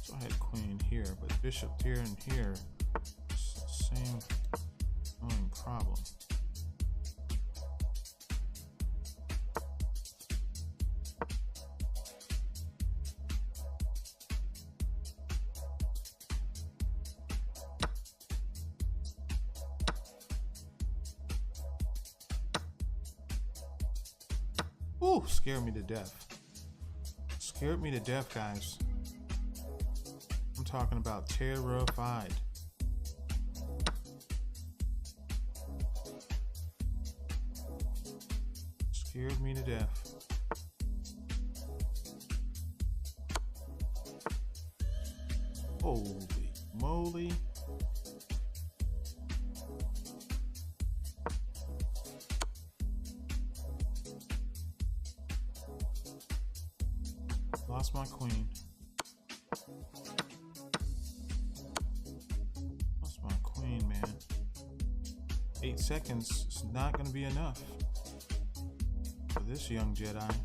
So I had queen here, but bishop here and here. Same problem. Ooh, scared me to death. Scared me to death, guys. I'm talking about terrified. Scared me to death. Holy moly. Lost my queen. Lost my queen, man. 8 seconds is not going to be enough for this young Jedi.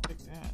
Take that.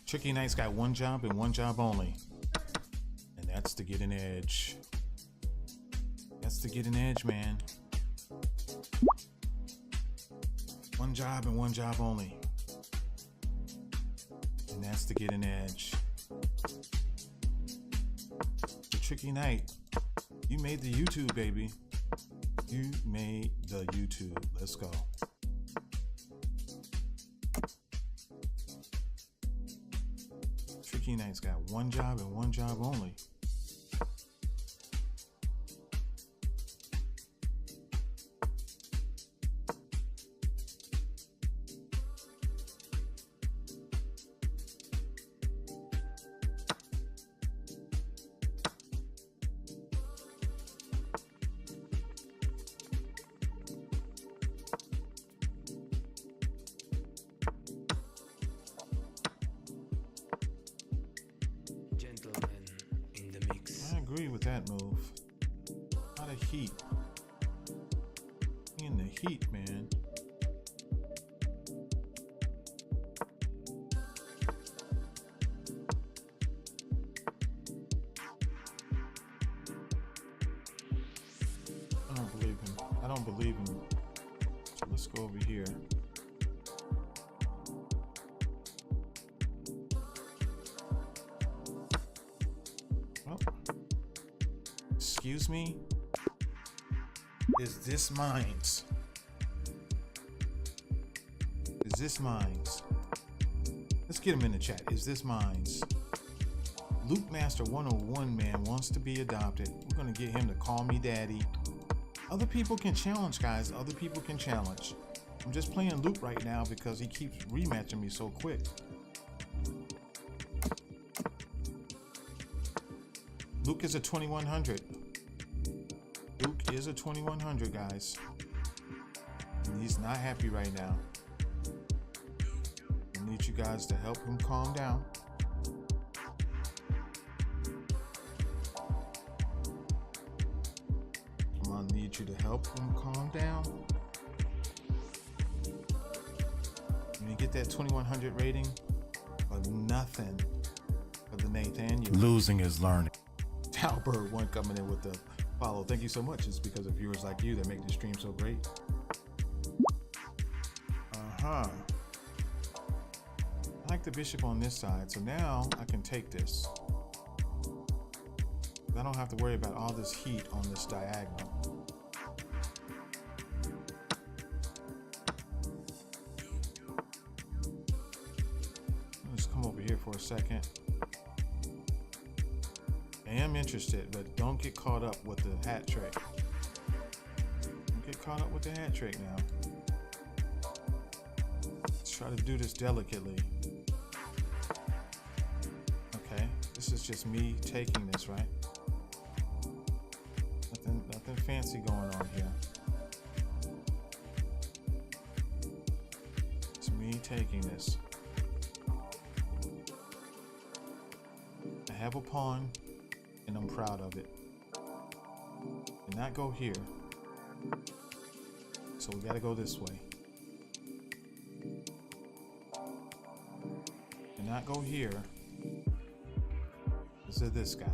Tricky Knight's got one job and one job only. And that's to get an edge. That's to get an edge, man. One job and one job only. And that's to get an edge. The Tricky Knight, you made the YouTube, baby. You made the YouTube. Let's go. Tricky Knight's got one job and one job only. Gentleman in the mix. I agree with that move. A lot of heat. In the heat, man. I don't believe him. I don't believe him. So let's go over here. Oh. Excuse me? Is this mine's? Is this mine's? Let's get him in the chat. Is this mine's? Luke Master 101 man wants to be adopted. We're gonna get him to call me daddy. Other people can challenge, guys. Other people can challenge. I'm just playing Luke right now because he keeps rematching me so quick. Luke is a 2100. Luke is a 2100, guys. And he's not happy right now. I need you guys to help him calm down. I'm gonna need you to help him calm down. When you get that 2100 rating, but nothing for the Nathaniel. Losing is learning. Talbert one coming in with the follow. Thank you so much. It's because of viewers like you that make this stream so great. I like the bishop on this side, so now I can take this. I don't have to worry about all this heat on this diagonal. Let's come over here for a second. I am interested, but don't get caught up with the hat trick. Don't get caught up with the hat trick now. Let's try to do this delicately. Okay, this is just me taking this, right? Nothing fancy going on here. It's me taking this. I have a pawn, and I'm proud of it. And not go here. So we gotta go this way. And not go here. This is this guy.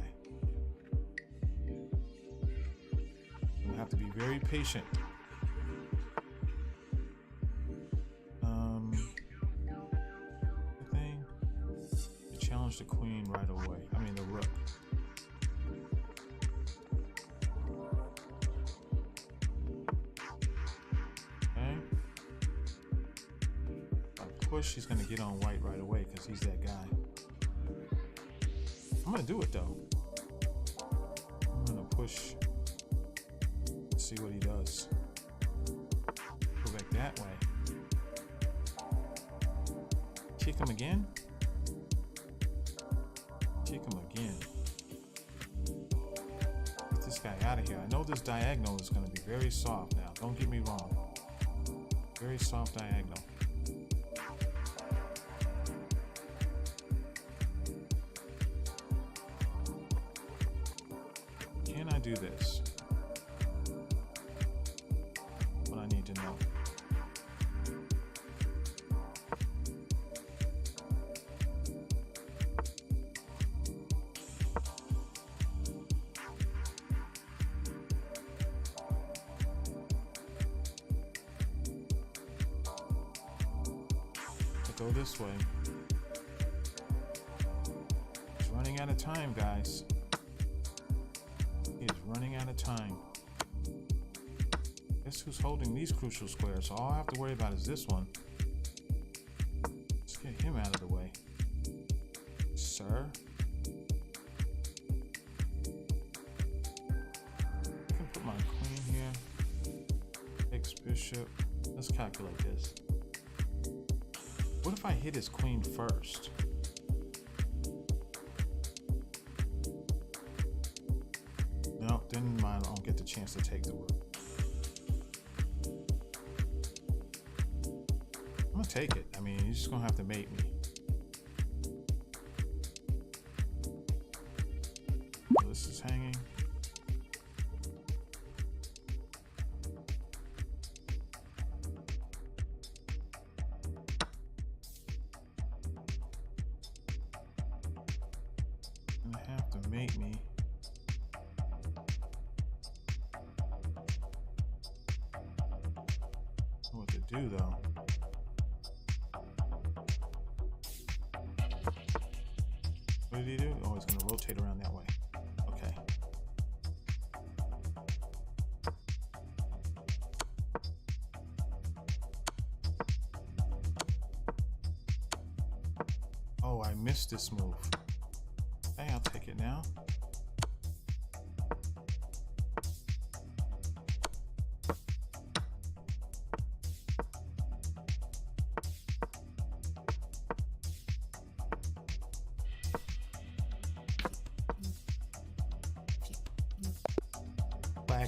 You have to be very patient. The thing. You challenge the queen right away. I mean the rook. Okay. If I push, he's gonna get on white right away because he's that guy. I'm gonna do it though. I'm gonna push. See what he does. Go back that way. Kick him again. Kick him again. Get this guy out of here. I know this diagonal is going to be very soft now. Don't get me wrong. Very soft diagonal. Can I do this? I need to know. I go this way. He's running out of time, guys. He is running out of time. Guess who's holding these crucial squares? So all I have to worry about is this one. Let's get him out of the way. Sir. I can put my queen here. X bishop. Let's calculate this. What if I hit his queen first? No, then I don't get the chance to take the rook. I'm gonna take it. I mean, you're just gonna have to mate me. So this is hanging. Gonna have to mate me. What to do though? What did he do? Oh, he's gonna rotate around that way. Okay. Oh, I missed this move. Hey, I'll take it now.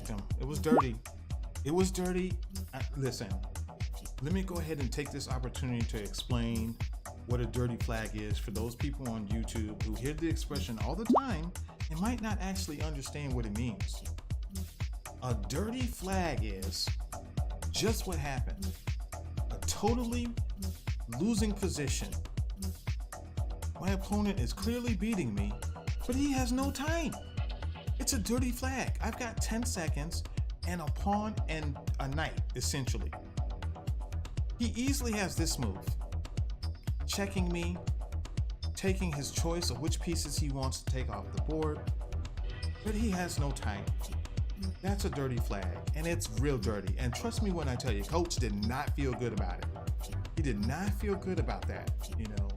Him. It was dirty. It was dirty. Listen, let me go ahead and take this opportunity to explain what a dirty flag is for those people on YouTube who hear the expression all the time and might not actually understand what it means. A dirty flag is just what happened. A totally losing position. My opponent is clearly beating me, but he has no time. It's a dirty flag. I've got 10 seconds and a pawn and a knight, essentially. He easily has this move. Checking me, taking his choice of which pieces he wants to take off the board. but he has no time. That's a dirty flag, and it's real dirty. And trust me when I tell you, coach did not feel good about it. He did not feel good about that. You know,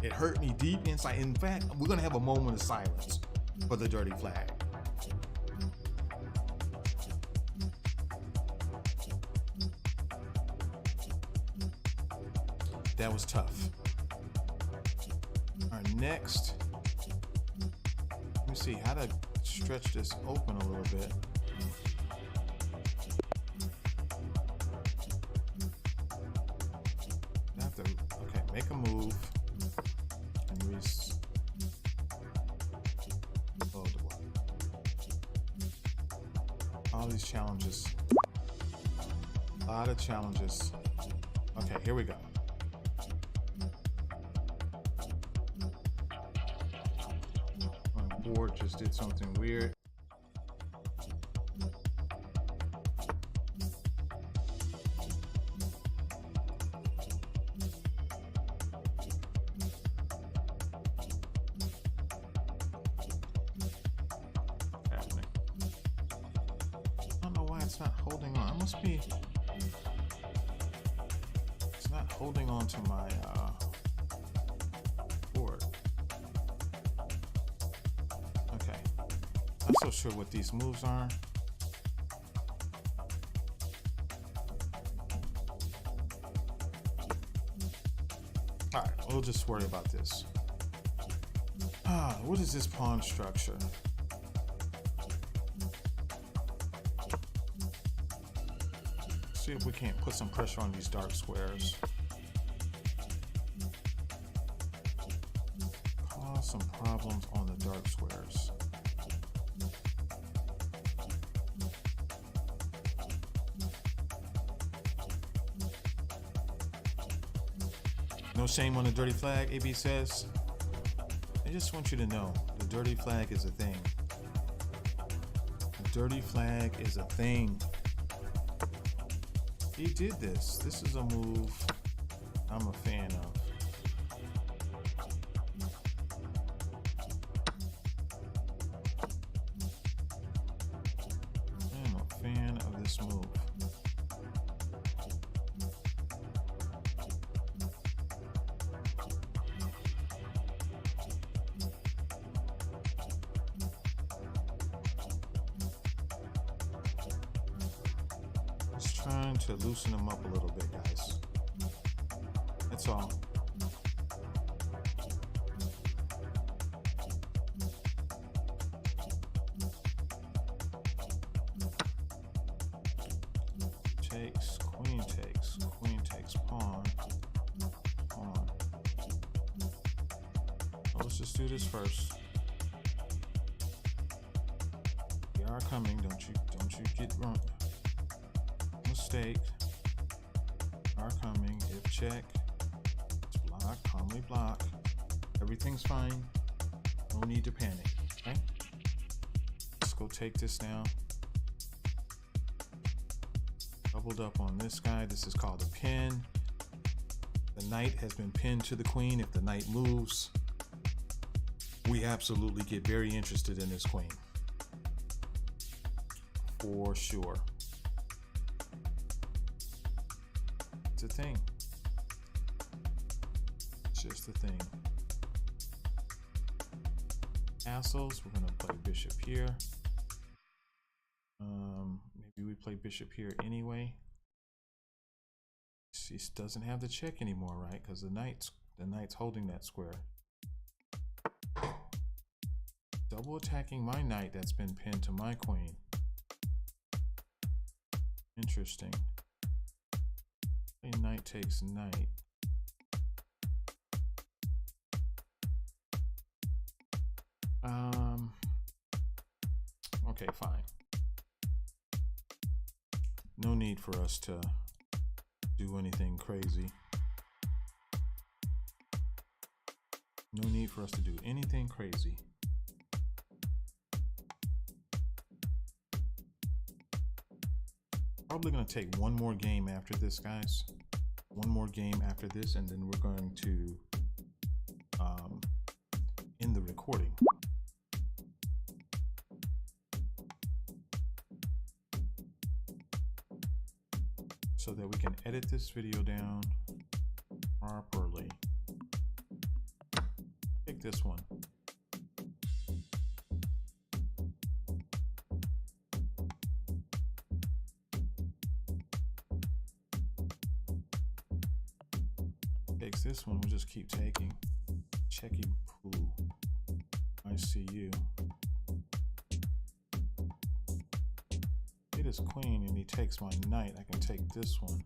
it hurt me deep inside. In fact, we're gonna have a moment of silence for the dirty flag. That was tough. All right, next, let me see how to stretch this open a little bit. I have to, okay, make a move. And oh, all these challenges. A lot of challenges. Okay, here we go. Board just did something weird. Happening. I don't know why it's not holding on. It must be. It's not holding on to my board. I'm so sure what these moves are. All right, we'll just worry about this. What is this pawn structure? See if we can't put some pressure on these dark squares. Cause some problems on the dark squares. No shame on the dirty flag, AB says. I just want you to know, the dirty flag is a thing. The dirty flag is a thing. He did this. This is a move I'm a fan of. I'm a fan of this move. Trying to loosen them up a little bit, guys. That's all. Takes, queen takes, pawn, pawn. Well, let's just do this first. We are coming, don't you get wrong. Mistake are coming. If check, it's block, calmly block. Everything's fine. No need to panic. Okay. Let's go take this now. Doubled up on this guy. This is called a pin. The knight has been pinned to the queen. If the knight moves, we absolutely get very interested in this queen. For sure. It's a thing. It's just a thing. Castles, we're gonna play bishop here. Maybe we play bishop here anyway. She doesn't have the check anymore, right? Because the knight's holding that square. Double attacking my knight that's been pinned to my queen. Interesting. Knight takes knight. Okay, fine. No need for us to do anything crazy. No need for us to do anything crazy. Probably going to take one more game after this, guys. One more game after this, and then we're going to end the recording. so that we can edit this video down properly. Take this one. Takes this one, we'll just keep taking. Checking pool. I see you. It is queen and he takes my knight. I can take this one.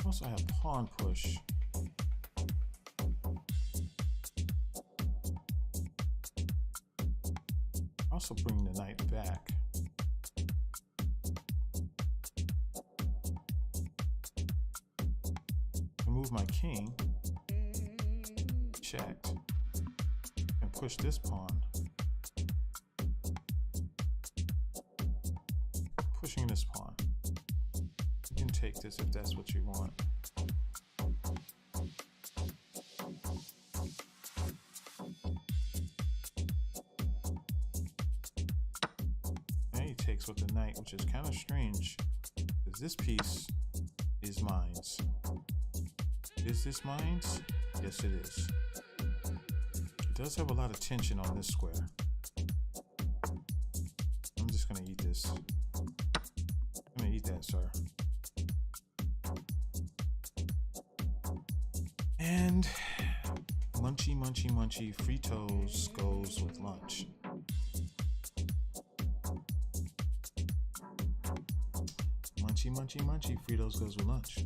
Also, I have pawn push. Also bring the knight back. Move my king. Checked. And push this pawn. Pushing this pawn. You can take this if that's what you want. And he takes with the knight, which is kind of strange, because this piece is mine. Is this mine? Yes, it is. It does have a lot of tension on this square. I'm just gonna eat this. I'm gonna eat that, sir. And munchy, munchy, munchy, Fritos goes with lunch. Munchy, munchy, munchy, Fritos goes with lunch.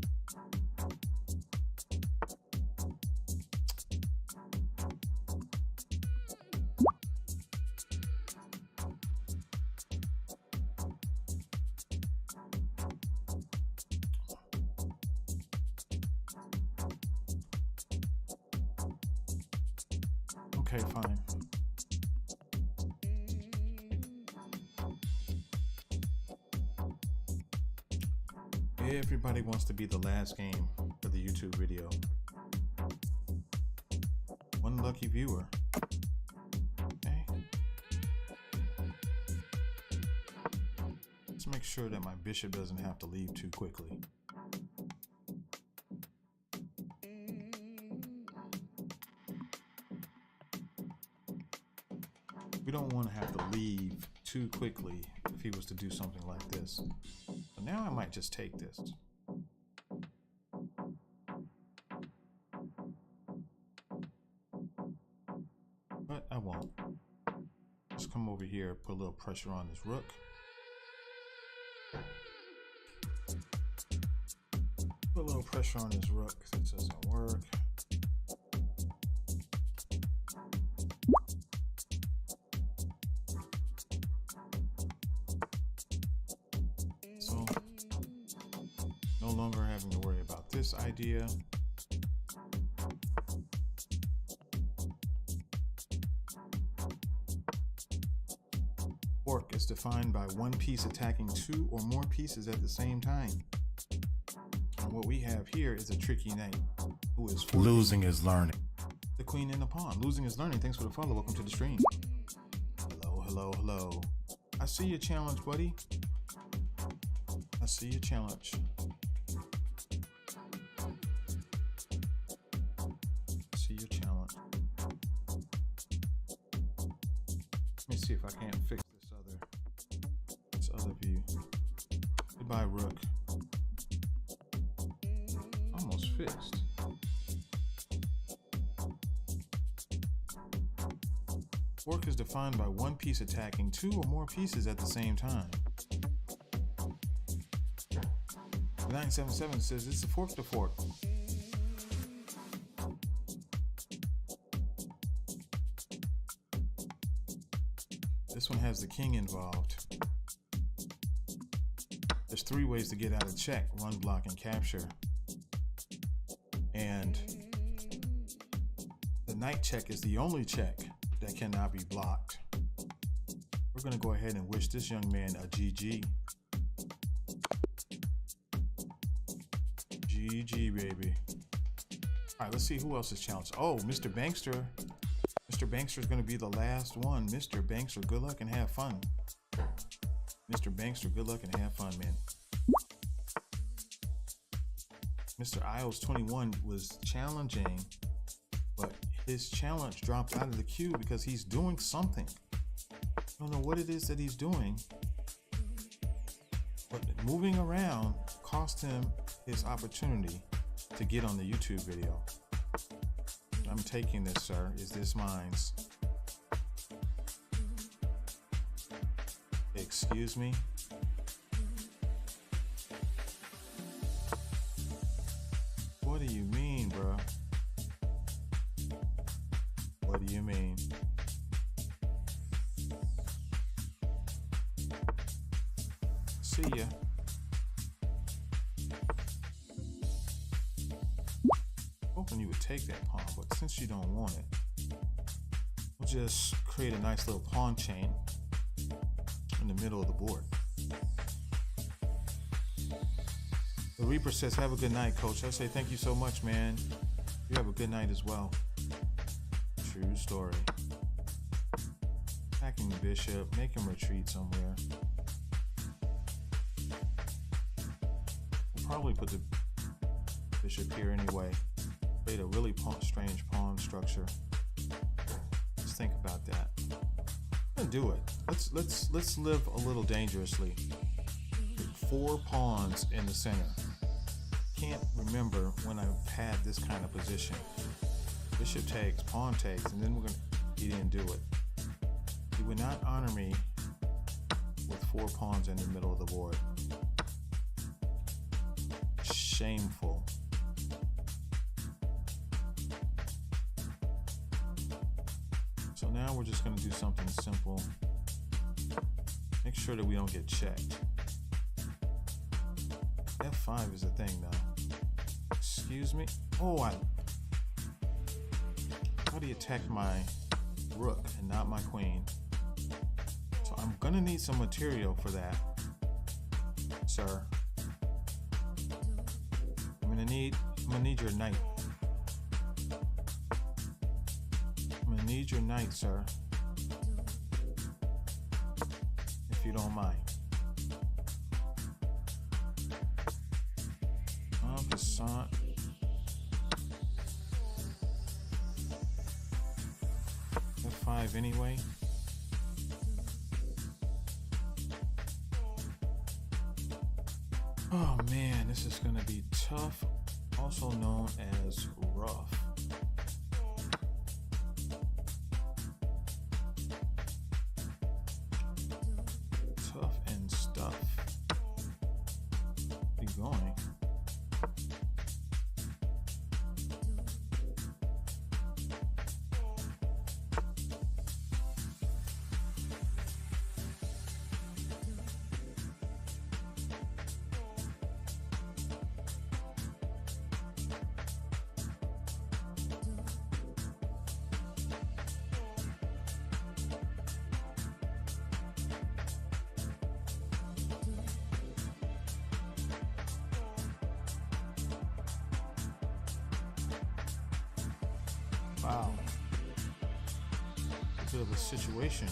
Okay, fine. Everybody wants to be the last game for the YouTube video. One lucky viewer. Okay. Let's make sure that my bishop doesn't have to leave too quickly. We don't want to have to leave too quickly if he was to do something like this. So now I might just take this. But I won't. Just come over here, put a little pressure on this rook. Put a little pressure on this rook because it doesn't work. So, no longer having to worry about this idea. Fork is defined by one piece attacking two or more pieces at the same time. And what we have here is a tricky knight who is Losing is learning. the queen and the pawn. Losing is learning. Thanks for the follow. Welcome to the stream. Hello, hello, hello. I see your challenge, buddy. I see your challenge. I see your challenge. Let me see if I can't fix this other view. Goodbye, rook. Almost fixed. Fork is defined by one piece attacking two or more pieces at the same time. 977 says it's a fork to fork. This one has the king involved. There's three ways to get out of check: run, block, and capture. And the knight check is the only check that cannot be blocked. We're gonna go ahead and wish this young man a GG. GG, baby. All right, let's see who else is challenged. Oh, Mr. Mr. Bankster is going to be the last one. Mr. Bankster, good luck and have fun. Mr. Bankster, good luck and have fun, man. Mr. Isles 21 was challenging, but his challenge dropped out of the queue because he's doing something. I don't know what it is that he's doing, but moving around cost him his opportunity to get on the YouTube video. I'm taking this, sir. Is this mine? Excuse me? What do you mean, bro? What do you mean? See ya. Hoping you would take that pawn, but since you don't want it, we'll just create a nice little pawn chain in the middle of the board. The Reaper says, have a good night, coach. I say thank you so much, man. You have a good night as well. True story. Attacking the bishop, make him retreat somewhere. We'll probably put the bishop here anyway. Create a really strange pawn structure. Let's think about that. I'm gonna do it. Let's live a little dangerously. 4 pawns in the center. Can't remember when I've had this kind of position. Bishop takes, pawn takes, and then he didn't do it. He would not honor me with 4 pawns in the middle of the board. Shameful. So now we're just going to do something simple. Make sure that we don't get checked. F5 is a thing now. Excuse me? Oh, how do you attack my rook and not my queen? So I'm gonna need some material for that, sir. I'm gonna need your knight. I'm gonna need your knight, sir. If you don't mind. Passant. F5 anyway. Oh man, this is gonna be tough, also known as rough. Tough and stuff. Keep going. Wow. A bit of a situation.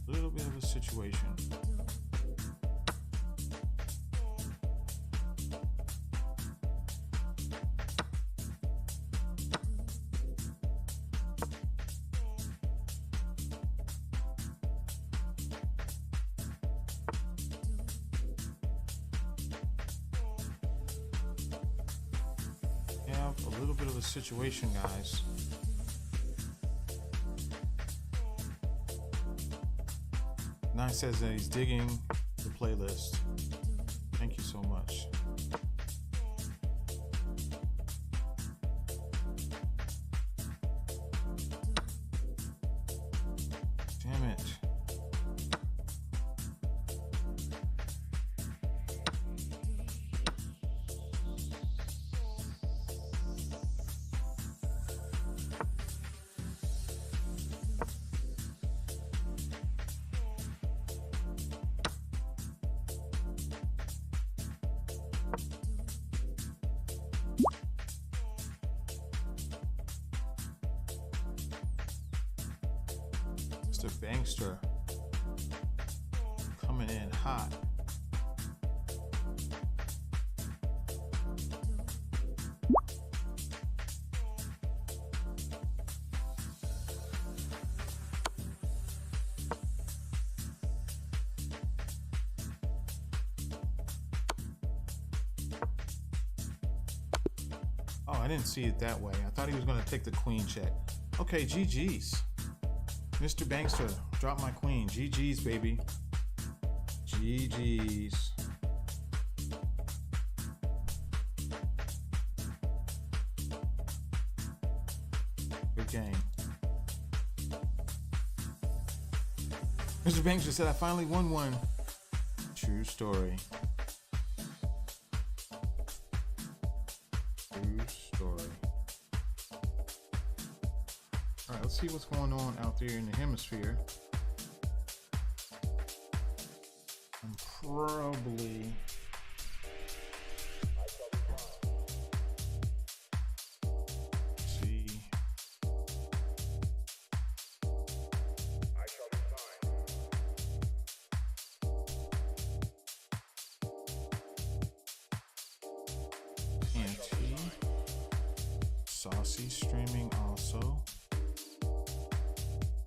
A little bit of a situation. A little bit of a situation, guys. Nine says that he's digging the playlist. Thank you so much. Damn it. Mr. Bankster coming in hot. Oh, I didn't see it that way. I thought he was going to take the queen check. Okay, GG's. Mr. Bankster, drop my queen. GG's, baby. GG's. Good game. Mr. Bankster said, I finally won one. True story. All right, let's see what's going on out there in the hemisphere. I'm probably see. Auntie. Saucy streaming also.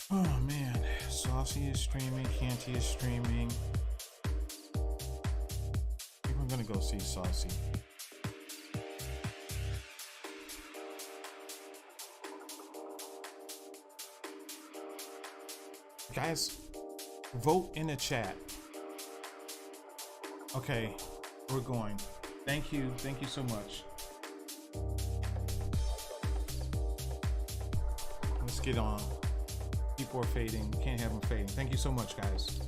Oh man, Saucy is streaming, Canty is streaming. I think I'm gonna go see Saucy. Guys, vote in the chat. Okay, we're going. Thank you so much. Let's get on. People are fading. Can't have them fading. Thank you so much, guys.